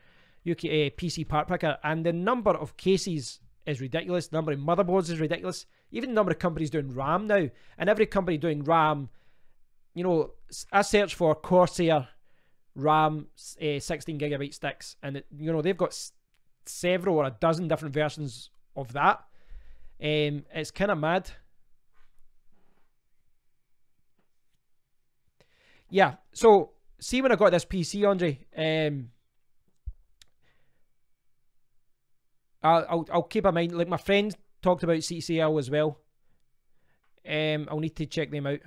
Speaker 1: PC Part Picker, and the number of cases is ridiculous. The number of motherboards is ridiculous. Even the number of companies doing RAM now, and every company doing RAM, you know, I search for Corsair RAM 16 gigabyte sticks, and you know, they've got several or a dozen different versions of that. It's kind of mad. Yeah, so see, when I got this PC, Andre, I'll keep in mind, like, my friend talked about CCL as well. I'll need to check them out.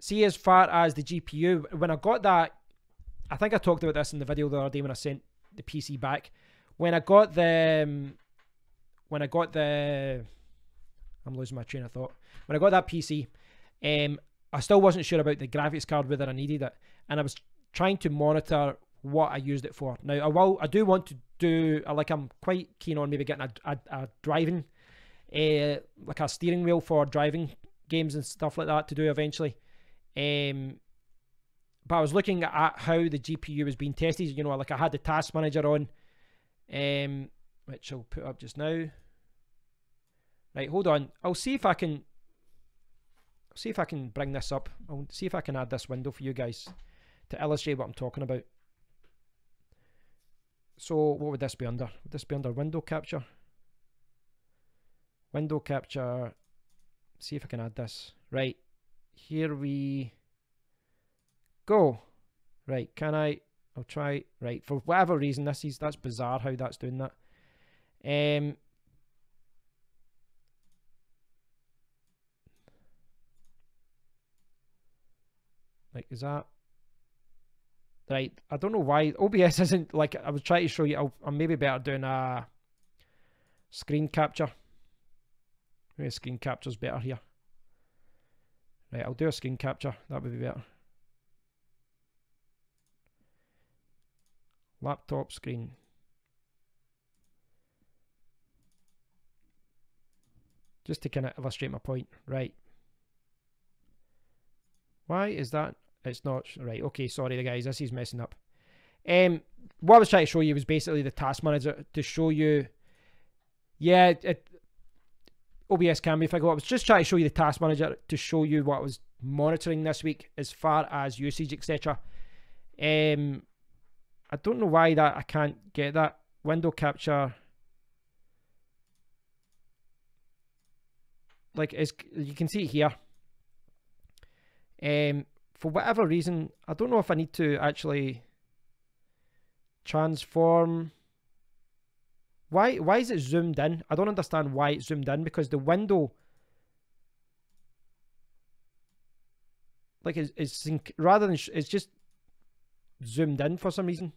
Speaker 1: See, as far as the GPU, when I got that, I think I talked about this in the video the other day when I sent the PC back. When I got the, I'm losing my train of thought. When I got that PC, I still wasn't sure about the graphics card, whether I needed it, and I was trying to monitor what I used it for. Now, I do want to do, like, I'm quite keen on maybe getting a driving, like a steering wheel for driving games and stuff like that to do eventually. But I was looking at how the GPU was being tested. You know, like, I had the task manager on, which I'll put up just now. Right, hold on. I'll see if I can bring this up. I'll see if I can add this window for you guys to illustrate what I'm talking about. So what would this be under? Would this be under window capture? Window capture. See if I can add this. Right, here we go. Right, can I? I'll try. Right, for whatever reason, that's bizarre how that's doing that. Like, is that right? I don't know why OBS isn't, like, I was trying to show you. I'm maybe better doing a screen capture. Maybe screen capture's better here. Right, I'll do a screen capture. That would be better. Laptop screen. Just to kind of illustrate my point. Right. Why is that? It's not right. Okay, sorry, the guys. This is messing up. What I was trying to show you was basically the task manager to show you. Yeah, OBS can be figured out. I was just trying to show you the task manager to show you what I was monitoring this week as far as usage, etc. I don't know why that I can't get that window capture. Like, you can see it here. For whatever reason, I don't know if I need to actually transform. Why is it zoomed in? I don't understand why it's zoomed in, because the window, like, it's rather than it's just zoomed in for some reason.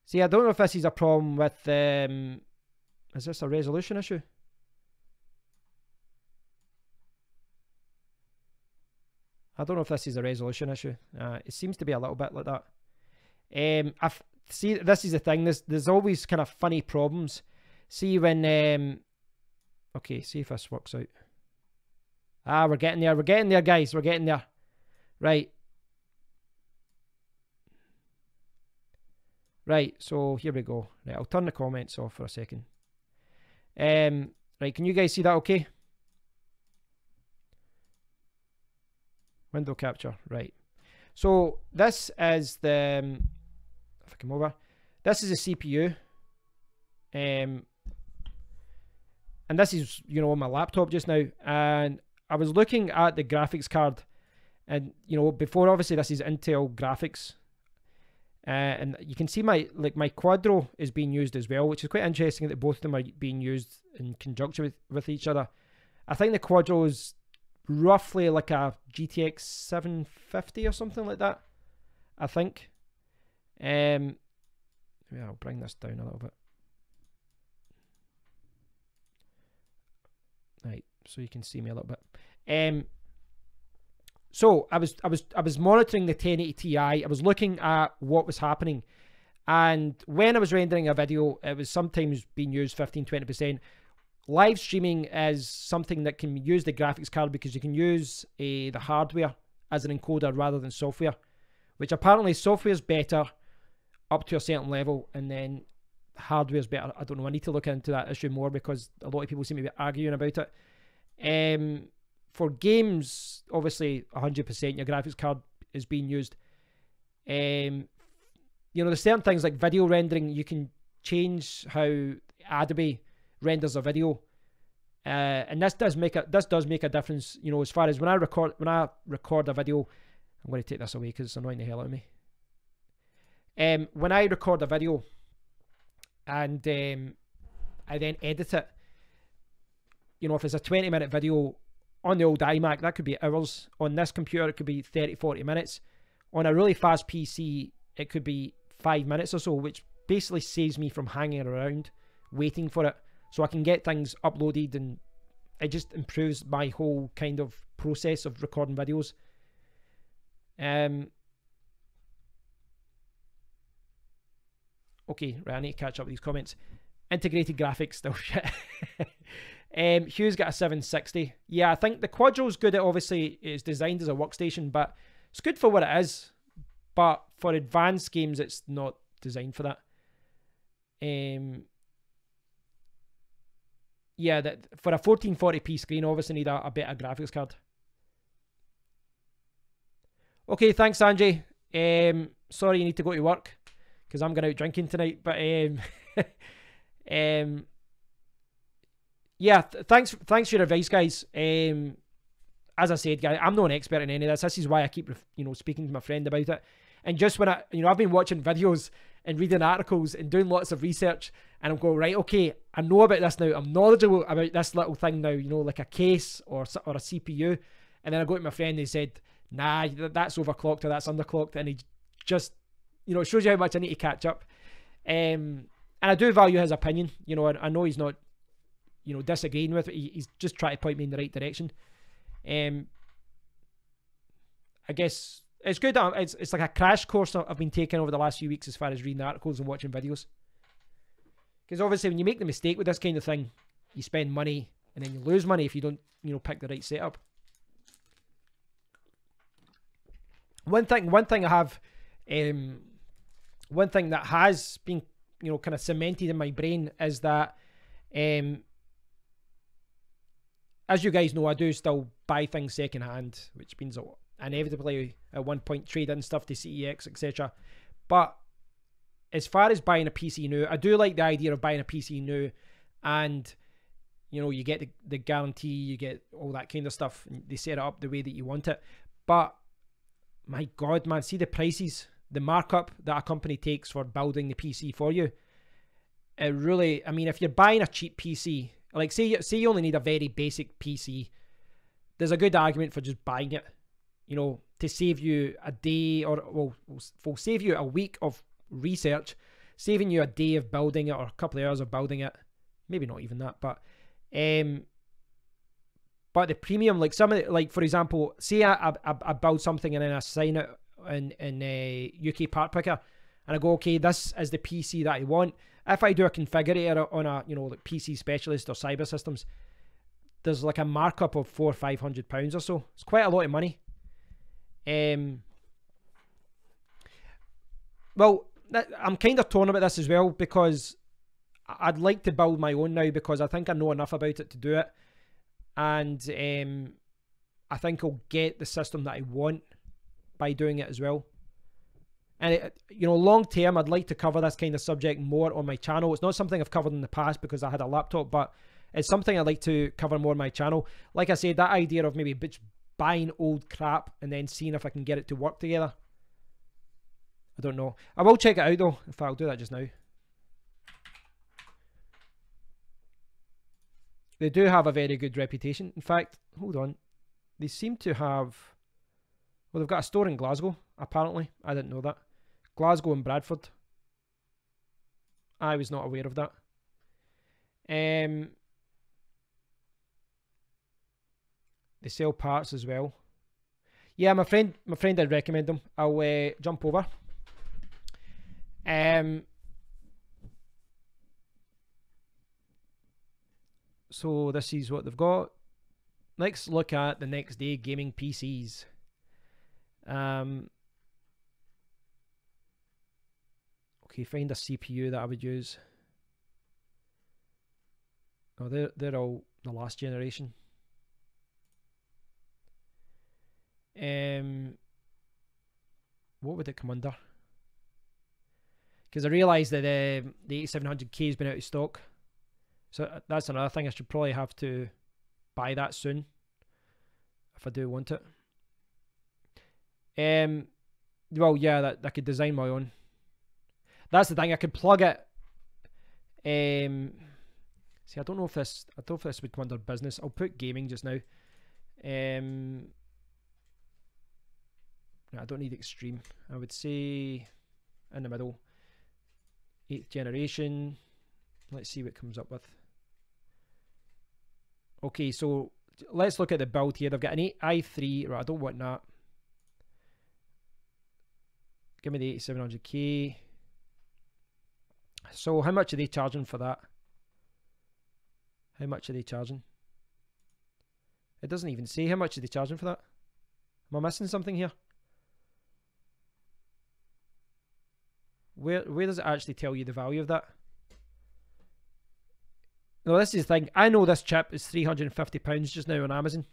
Speaker 1: See, I don't know if this is a problem with is this a resolution issue? I don't know if this is a resolution issue. It seems to be a little bit like that. See, this is the thing. There's always kind of funny problems. See when okay, see if this works out. We're getting there. We're getting there, guys. We're getting there. Right. Right. So here we go. Right. I'll turn the comments off for a second. Right. Can you guys see that? Okay. Window capture. Right. So this is the. If I come over, this is a CPU, and this is, you know, on my laptop just now, and I was looking at the graphics card, and, you know, before, obviously this is Intel graphics, and you can see my Quadro is being used as well, which is quite interesting that both of them are being used in conjunction with each other. I think the Quadro is roughly like a GTX 750 or something like that, I think. Yeah, I'll bring this down a little bit. Right, so you can see me a little bit. So I was monitoring the 1080 Ti. I was looking at what was happening, and when I was rendering a video, it was sometimes being used 15-20%. Live streaming is something that can use the graphics card because you can use the hardware as an encoder rather than software, which apparently software is better up to a certain level, and then hardware is better. I don't know. I need to look into that issue more because a lot of people seem to be arguing about it. For games, obviously 100% your graphics card is being used. You know, there's certain things like video rendering. You can change how Adobe renders a video, and this does make a difference. You know, as far as when I record a video, I'm going to take this away because it's annoying the hell out of me. When I record a video and I then edit it, you know, if it's a 20-minute video on the old iMac, that could be hours. On this computer, it could be 30-40 minutes. On a really fast PC, it could be 5 minutes or so, which basically saves me from hanging around waiting for it, so I can get things uploaded, and it just improves my whole kind of process of recording videos. Okay, right, I need to catch up with these comments. Integrated graphics, still shit. Hugh's got a 760. Yeah, I think the Quadro's good at, obviously, it's designed as a workstation, but it's good for what it is. But for advanced games, it's not designed for that. Yeah, for a 1440p screen, obviously need a better graphics card. Okay, thanks, Sanjay. Sorry you need to go to work, because I'm going out drinking tonight. But yeah, thanks for your advice, guys. As I said, guys, I'm not an expert in any of this. This is why I keep, you know, speaking to my friend about it. And just when I've been watching videos and reading articles and doing lots of research, and I'm going, right, okay, I know about this now. I'm knowledgeable about this little thing now, you know, like a case or a CPU. And then I go to my friend and he said, nah, that's overclocked or that's underclocked. And he just, you know, it shows you how much I need to catch up. And I do value his opinion. You know, I know he's not, you know, disagreeing with it. He's just trying to point me in the right direction. I guess it's good. It's like a crash course I've been taking over the last few weeks as far as reading articles and watching videos. Because obviously when you make the mistake with this kind of thing, you spend money and then you lose money if you don't, you know, pick the right setup. One thing I have, one thing that has been, you know, kind of cemented in my brain is that, as you guys know, I do still buy things secondhand, which means I'll inevitably at one point trade in stuff to CEX, etc. But as far as buying a PC new, I do like the idea of buying a PC new, and you know, you get the guarantee, you get all that kind of stuff, and they set it up the way that you want it. But my God, man, see the prices, the markup that a company takes for building the PC for you. It really, I mean, if you're buying a cheap PC, like say you only need a very basic PC, there's a good argument for just buying it, you know, to save you a day, or will save you a week of research, saving you a day of building it, or a couple of hours of building it, maybe not even that. But the premium, like some of the, like for example, say I build something and then I sign it in a UK part picker, and I go, okay, this is the PC that I want. If I do a configurator on a, you know, like PC Specialist or Cyber Systems, there's like a markup of £400 or £500 or so. It's quite a lot of money. Well, I'm kind of torn about this as well, because I'd like to build my own now, because I think I know enough about it to do it, and I think I'll get the system that I want by doing it as well. And you know, long term, I'd like to cover this kind of subject more on my channel. It's not something I've covered in the past because I had a laptop, but it's something I'd like to cover more on my channel. Like I said, that idea of maybe buying old crap and then seeing if I can get it to work together. I don't know. I will check it out though. In fact, I'll do that just now. They do have a very good reputation. In fact, hold on. They seem to have... Well, they've got a store in Glasgow, apparently. I didn't know that. Glasgow and Bradford. I was not aware of that. They sell parts as well. Yeah, my friend did recommend them. I'll jump over. So this is what they've got. Let's look at the next day gaming PCs. Okay, find a CPU that I would use. Oh, they're all the last generation. What would it come under? Because I realised that the 8700K has been out of stock. So that's another thing. I should probably have to buy that soon if I do want it. Well, yeah, that I could design my own. That's the thing. I could plug it. See, I don't know if this would come under business. I'll put gaming just now. No, I don't need extreme. I would say in the middle. 8th generation. Let's see what it comes up with. Okay, so let's look at the build here. They've got an i3. Right, I don't want that. Give me the 8700K. So how much are they charging for that? How much are they charging? It doesn't even say how much are they charging for that. Am I missing something here? Where does it actually tell you the value of that? No, this is the thing. I know this chip is £350 just now on Amazon.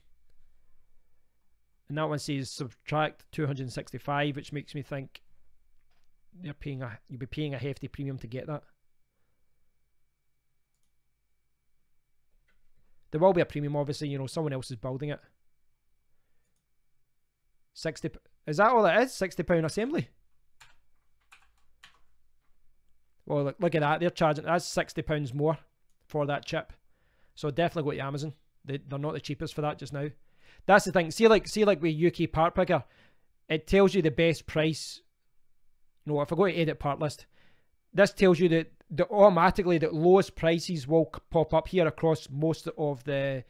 Speaker 1: And that one says subtract 265, which makes me think you'll be paying a hefty premium to get that. There will be a premium, obviously, you know, someone else is building it. 60, is that all it is? £60 assembly? Well, look at that. They're charging, that's £60 more for that chip. So definitely go to Amazon. They're not the cheapest for that just now. That's the thing. See like with UK Part Picker, it tells you the best price. No, if I go to edit part list, this tells you that automatically the lowest prices will pop up here across most of the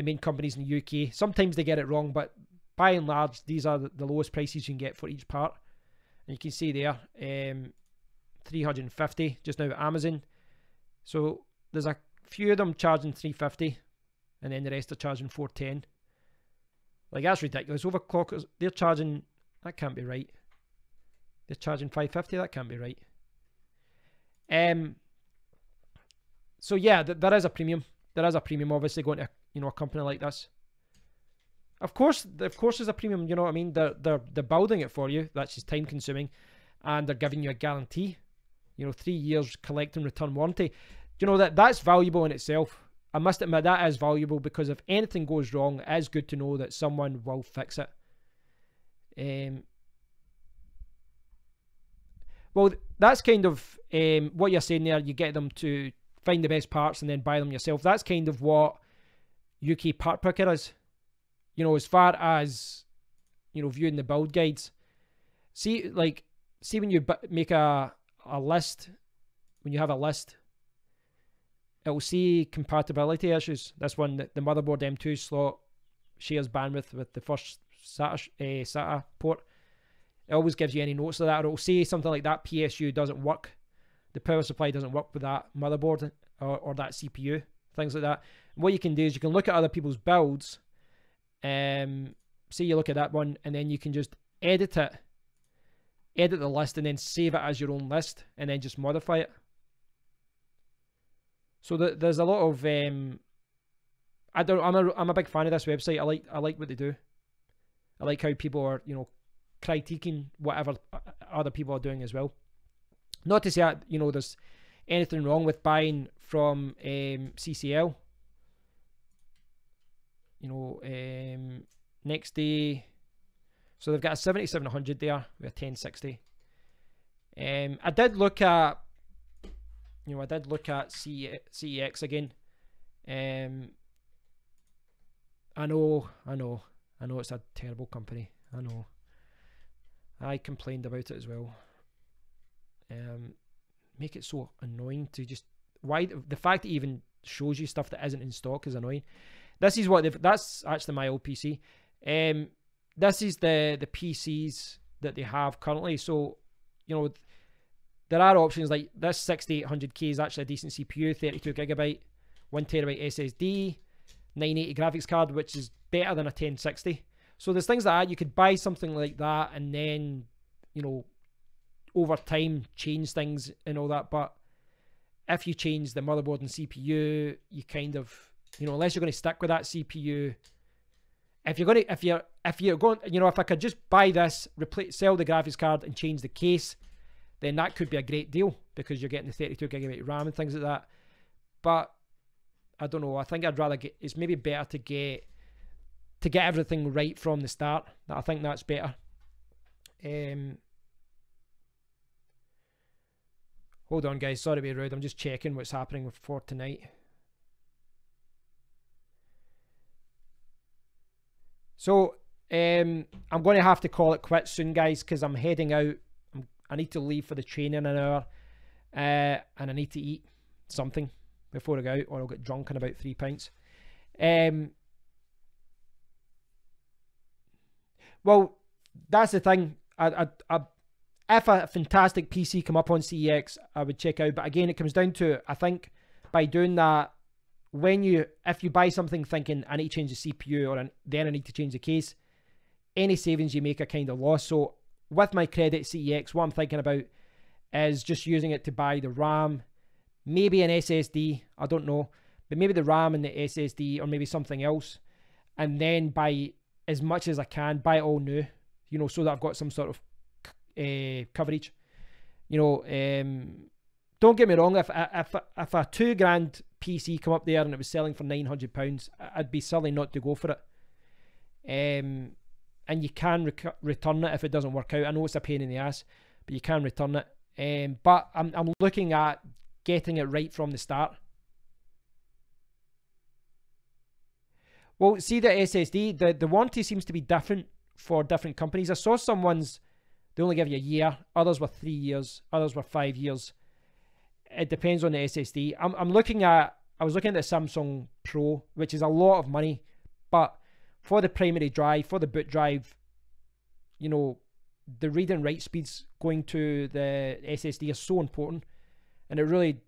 Speaker 1: main companies in the UK. Sometimes they get it wrong, but by and large, these are the lowest prices you can get for each part. And you can see there, 350 just now at Amazon. So there's a few of them charging 350, and then the rest are charging 410. Like, that's ridiculous. Overclockers, they're charging That can't be right. They're charging $550. That can't be right. So yeah, there is a premium. There is a premium, obviously, going to, you know, a company like this. Of course, there's a premium. You know what I mean? They're building it for you. That's just time consuming, and they're giving you a guarantee. You know, 3 years collect and return warranty. You know, that's valuable in itself. I must admit that is valuable, because if anything goes wrong, it is good to know that someone will fix it. Well, that's kind of what you're saying there. You get them to find the best parts and then buy them yourself. That's kind of what UK Part Picker is. You know, as far as, you know, viewing the build guides. See when you make a list, when you have a list, it will see compatibility issues. This one, the motherboard M2 slot shares bandwidth with the first SATA port. It always gives you any notes of that, or it will say something like that PSU doesn't work. The power supply doesn't work with that motherboard or that CPU, things like that. And what you can do is you can look at other people's builds. Say you look at that one, and then you can just edit the list, and then save it as your own list, and then just modify it. So there's a lot of I'm a big fan of this website. I like what they do. I like how people are, you know, critiquing whatever other people are doing as well. Not to say that, you know, there's anything wrong with buying from CCL. You know, next day, so they've got a 7700 there with a 1060. I did look at, you know, CEX again. I know it's a terrible company. I know. I complained about it as well. Make it so annoying to just, why the fact it even shows you stuff that isn't in stock is annoying. This is what that's actually my old PC. This is the PCs that they have currently. So, you know, there are options like this 6800K is actually a decent CPU, 32GB, 1TB SSD, 980 graphics card, which is better than a 1060. So there's things like that. You could buy something like that and then, you know, over time change things and all that. But if you change the motherboard and CPU, you kind of, you know, unless you're going to stick with that CPU, if you're going, you know, if I could just buy this, sell the graphics card and change the case, then that could be a great deal, because you're getting the 32GB RAM and things like that. But I don't know. I think I'd rather it's maybe better to get everything right from the start. I think that's better. Hold on, guys. Sorry to be rude. I'm just checking what's happening for tonight. So I'm going to have to call it quits soon, guys, because I'm heading out. I need to leave for the train in an hour, and I need to eat something before I go out, or I'll get drunk in about 3 pints. Well, that's the thing. If a fantastic PC come up on CEX, I would check out. But again, it comes down to, I think, by doing that, if you buy something thinking I need to change the CPU, or then I need to change the case, any savings you make are kind of lost. So with my credit CEX, what I'm thinking about is just using it to buy the RAM, maybe an SSD, I don't know, but maybe the RAM and the SSD, or maybe something else, and then buy as much as I can, buy it all new, you know, so that I've got some sort of coverage. You know, don't get me wrong, if a $2,000 PC come up there and it was selling for £900, I'd be silly not to go for it. And you can return it if it doesn't work out. I know it's a pain in the ass, but you can return it. But I'm looking at getting it right from the start. Well, see, the SSD, the warranty seems to be different for different companies. I saw some ones, they only give you a year. Others were 3 years. Others were 5 years. It depends on the SSD. I was looking at the Samsung Pro, which is a lot of money, but for the primary drive, for the boot drive, you know, the read and write speeds going to the SSD are so important. And it really,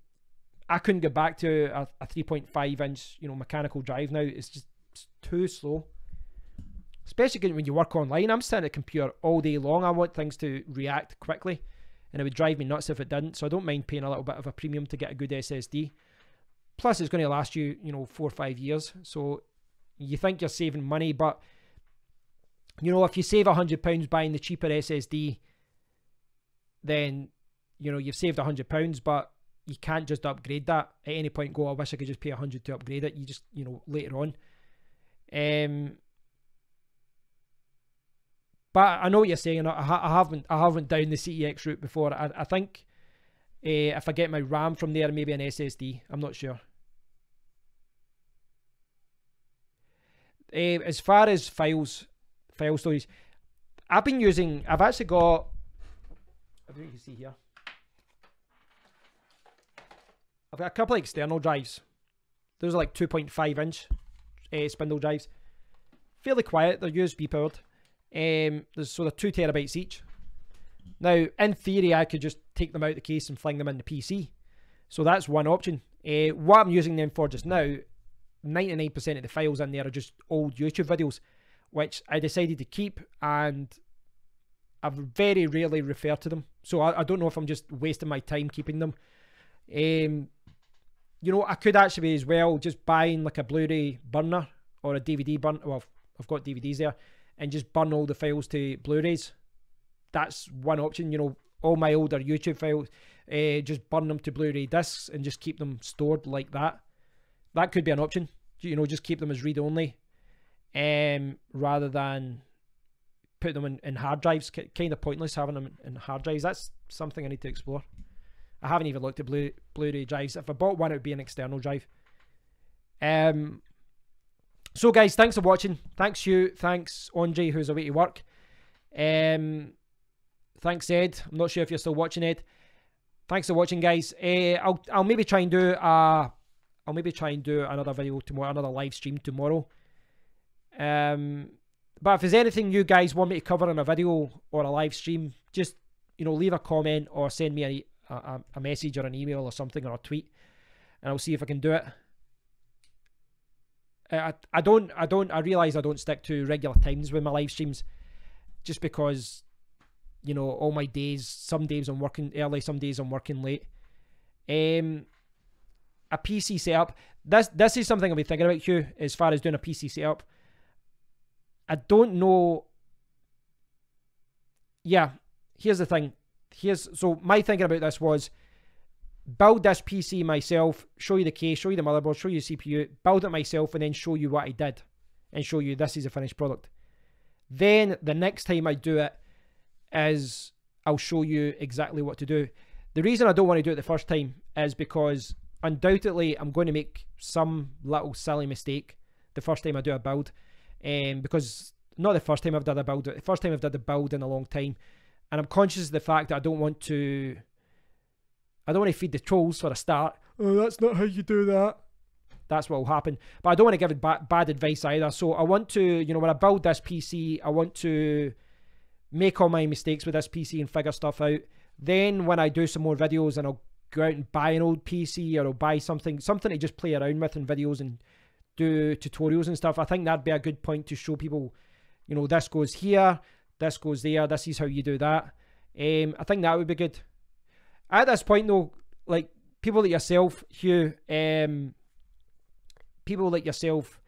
Speaker 1: I couldn't get back to a 3.5 inch, you know, mechanical drive now. It's just too slow. especially when you work online. I'm sitting at a computer all day long. I want things to react quickly, and it would drive me nuts if it didn't. So I don't mind paying a little bit of a premium to get a good SSD. Plus, it's going to last you, 4 or 5 years. So you think you're saving money, but if you save £100 buying the cheaper SSD, then you've saved £100, but you can't just upgrade that at any point. I wish I could just pay £100 to upgrade it. You just later on. But I know what you're saying. I haven't down the CEX route before. I think if I get my RAM from there, maybe an SSD. I'm not sure. As far as file storage, I've actually got, I don't know if you can see here, I've got a couple of external drives. Those are like 2.5 inch spindle drives. Fairly quiet, they're USB powered. There's sort of 2 terabytes each. Now, in theory, I could just take them out of the case and fling them in the PC. So that's one option. What I'm using them for just now, 99% of the files in there are just old YouTube videos, which I decided to keep, and I've very rarely referred to them. So I don't know if I'm just wasting my time keeping them. I could actually as well just buying like a Blu-ray burner or a DVD burner. Well, I've got DVDs there, and just burn all the files to Blu-rays. That's one option. All my older YouTube files, just burn them to Blu-ray discs and just keep them stored like that. That could be an option. Just keep them as read-only, rather than put them in hard drives. Kind of pointless having them in hard drives. That's something I need to explore. I haven't even looked at Blu-ray drives. If I bought one, it would be an external drive. So guys, thanks for watching. Thanks you. Thanks Andre, who's away to work. Thanks Ed. I'm not sure if you're still watching, Ed. Thanks for watching, guys. I'll maybe try and do another video tomorrow, another live stream tomorrow. But if there's anything you guys want me to cover in a video or a live stream, just leave a comment or send me a message or an email or something, or a tweet, and I'll see if I can do it. I realize I don't stick to regular times with my live streams, just because all my days, some days I'm working early, some days I'm working late. A PC setup, this is something I've been thinking about, Hugh, as far as doing a PC setup. I don't know. Yeah, here's the thing. So my thinking about this was build this PC myself, show you the case, show you the motherboard, show you the CPU, build it myself, and then show you what I did and show you this is a finished product. Then the next time I do it is I'll show you exactly what to do. The reason I don't want to do it the first time is because undoubtedly I'm going to make some little silly mistake the first time I do a build, because not the first time I've done a build, the first time I've done a build in a long time, and I'm conscious of the fact that I don't want to feed the trolls for a start. Oh, that's not how you do that. That's what will happen. But I don't want to give it bad advice either. So I want to, when I build this PC, I want to make all my mistakes with this PC and figure stuff out. Then when I do some more videos, and I'll go out and buy an old PC, or I'll buy something to just play around with in videos and do tutorials and stuff, I think that'd be a good point to show people, this goes here, this goes there, this is how you do that. I think that would be good. At this point though, like people like yourself, Hugh, people like yourself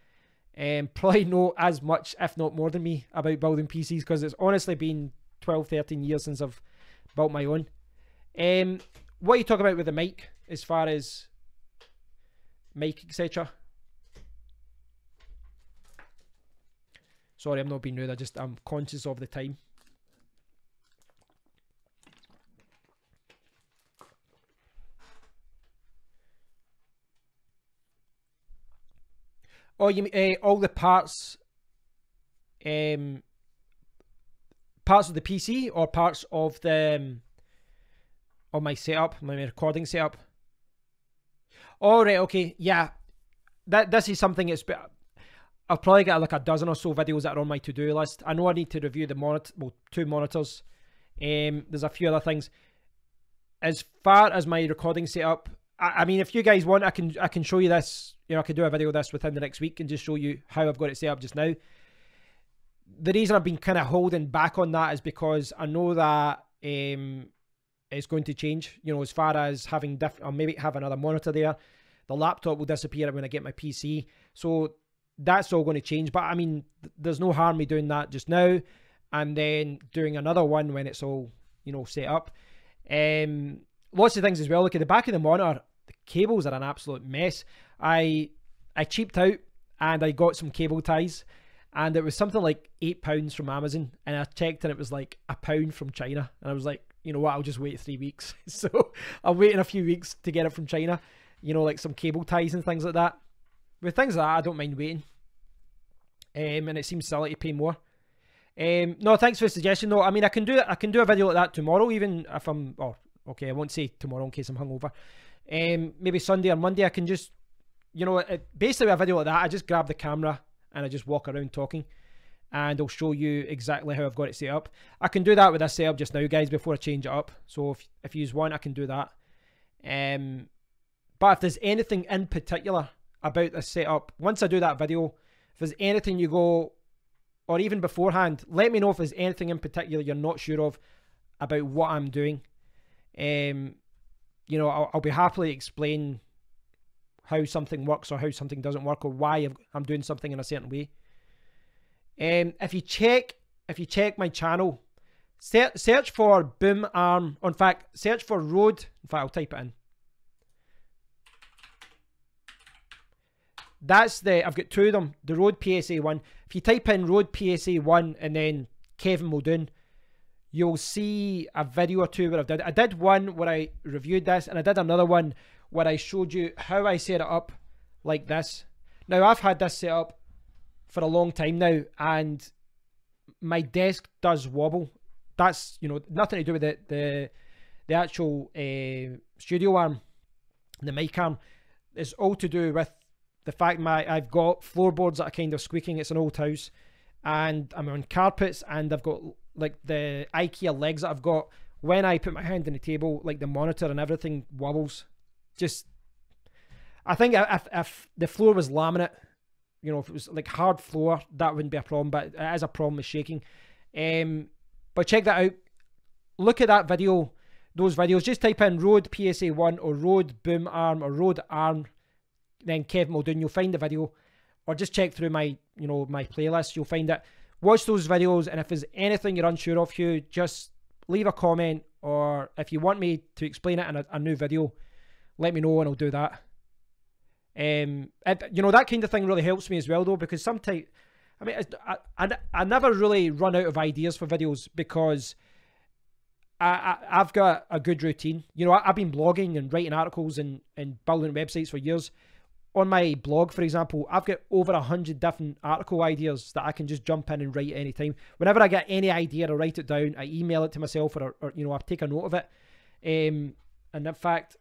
Speaker 1: probably know as much, if not more than me, about building PCs, because it's honestly been 12, 13 years since I've built my own. What are you talking about with the mic, as far as mic, etc.? Sorry, I'm not being rude, I'm conscious of the time. Oh, you mean all the parts of the PC, or parts of the of my setup, my recording setup? All right, okay, yeah. This is something that's. I've probably got like a dozen or so videos that are on my to-do list. I know I need to review the 2 monitors. There's a few other things. As far as my recording setup, I mean, if you guys want, I can show you this. I could do a video of this within the next week and just show you how I've got it set up just now. the reason I've been kind of holding back on that is because I know that it's going to change, you know, as far as having or maybe have another monitor there. The laptop will disappear when I get my PC. So that's all going to change. But I mean, there's no harm me doing that just now and then doing another one when it's all, you know, set up. Lots of things as well. Look at the back of the monitor. The cables are an absolute mess. I cheaped out and I got some cable ties, and it was something like £8 from Amazon, and I checked and it was like £1 from China, and I was like, you know what, I'll just wait 3 weeks. So I'm waiting a few weeks to get it from China, you know, like some cable ties and things like that. With things like that, I don't mind waiting, and it seems silly to pay more. No, thanks for the suggestion though. I mean, I can do a video like that tomorrow, even if I'm, oh, okay, I won't say tomorrow in case I'm hungover. Maybe Sunday or Monday I can just, you know, basically a video like that, I just grab the camera and I just walk around talking, and I'll show you exactly how I've got it set up. I can do that with this setup just now, guys, before I change it up. So if you want, I can do that. But if there's anything in particular about this setup, once I do that video, if there's anything you go, or even beforehand, let me know if there's anything in particular you're not sure of about what I'm doing. You know, I'll be happily explain how something works or how something doesn't work, or why I'm doing something in a certain way. If you check my channel, search for Boom Arm. In fact, search for Rode. In fact, I'll type it in. I've got two of them, the Rode PSA 1. If you type in Rode PSA 1 and then Kevin Muldoon, you'll see a video or two where I did one where I reviewed this, and I did another one where I showed you how I set it up like this. Now, I've had this set up for a long time now, and my desk does wobble. That's, you know, nothing to do with the actual studio arm, the mic arm. It's all to do with the fact I've got floorboards that are kind of squeaking. It's an old house, and I'm on carpets, and I've got like the IKEA legs that I've got. When I put my hand on the table, like the monitor and everything wobbles. Just, I think if the floor was laminate, you know, if it was like hard floor, that wouldn't be a problem, but it is a problem with shaking. But check that out. Look at that video, those videos. Just type in Rode PSA 1 or Rode Boom Arm or Rode Arm, then Kevin Muldoon. You'll find the video, or just check through my, you know, my playlist. You'll find it. Watch those videos, and if there's anything you're unsure of, Hugh, just leave a comment, or if you want me to explain it in a new video, let me know and I'll do that. You know, that kind of thing really helps me as well though, because sometimes, I mean, I never really run out of ideas for videos, because I've got a good routine. You know, I've been blogging and writing articles and building websites for years. On my blog, for example, I've got over 100 different article ideas that I can just jump in and write at any time. Whenever I get any idea, I write it down, I email it to myself, or you know, I take a note of it. And in fact,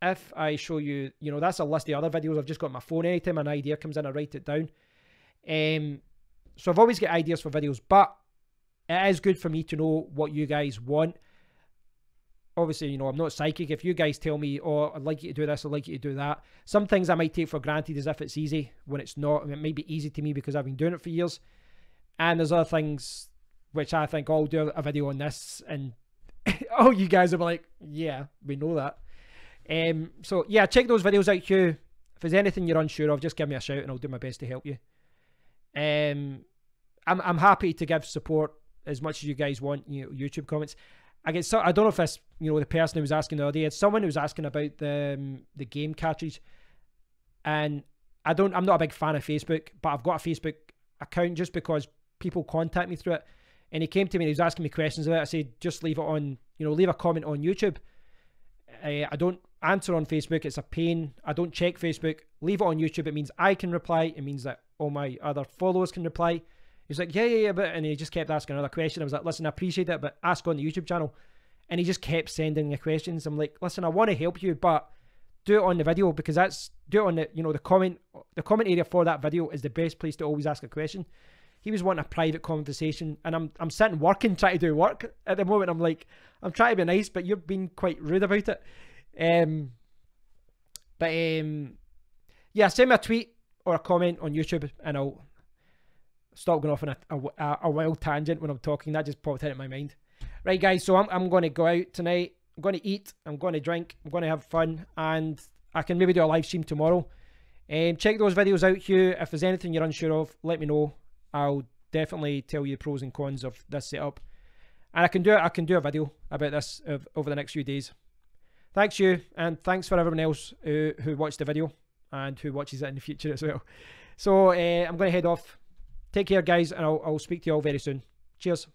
Speaker 1: if I show you, you know, that's a list of other videos I've just got on my phone. Anytime an idea comes in, I write it down. So I've always got ideas for videos, but it is good for me to know what you guys want. Obviously, you know, I'm not psychic. If you guys tell me, oh, I'd like you to do this, I'd like you to do that. Some things I might take for granted as if it's easy when it's not. I mean, it might be easy to me because I've been doing it for years. And there's other things which I think, oh, I'll do a video on this, and oh, you guys will be like, yeah, we know that. So yeah, check those videos out, Hugh. If there's anything you're unsure of, just give me a shout and I'll do my best to help you. I'm happy to give support as much as you guys want, you know, YouTube comments. I don't know if this, you know, the person who was asking the other day, it's someone who was asking about the game cartridge, and I'm not a big fan of Facebook, but I've got a Facebook account just because people contact me through it. And he came to me and he was asking me questions about it. I said, just leave it on, you know, leave a comment on YouTube. I don't answer on Facebook. It's a pain. I don't check Facebook. Leave it on YouTube. It means I can reply. It means that all my other followers can reply. He's like, yeah, but, and he just kept asking another question. I was like, listen, I appreciate it, but ask on the YouTube channel. And he just kept sending the questions. I'm like, listen, I want to help you, but do it on the video, because do it on the, you know, the comment area for that video is the best place to always ask a question. He was wanting a private conversation, and I'm sitting working, trying to do work at the moment. I'm like, I'm trying to be nice, but you're being quite rude about it. Yeah, send me a tweet or a comment on YouTube, and I'll stop going off on a wild tangent when I'm talking. That just popped into my mind. Right, guys, so I'm going to go out tonight. I'm going to eat. I'm going to drink. I'm going to have fun. And I can maybe do a live stream tomorrow. Check those videos out, Hugh. If there's anything you're unsure of, let me know. I'll definitely tell you the pros and cons of this setup. And I can do a video about this over the next few days. Thanks, Hugh. And thanks for everyone else who watched the video and who watches it in the future as well. So I'm going to head off. Take care, guys, and I'll speak to you all very soon. Cheers.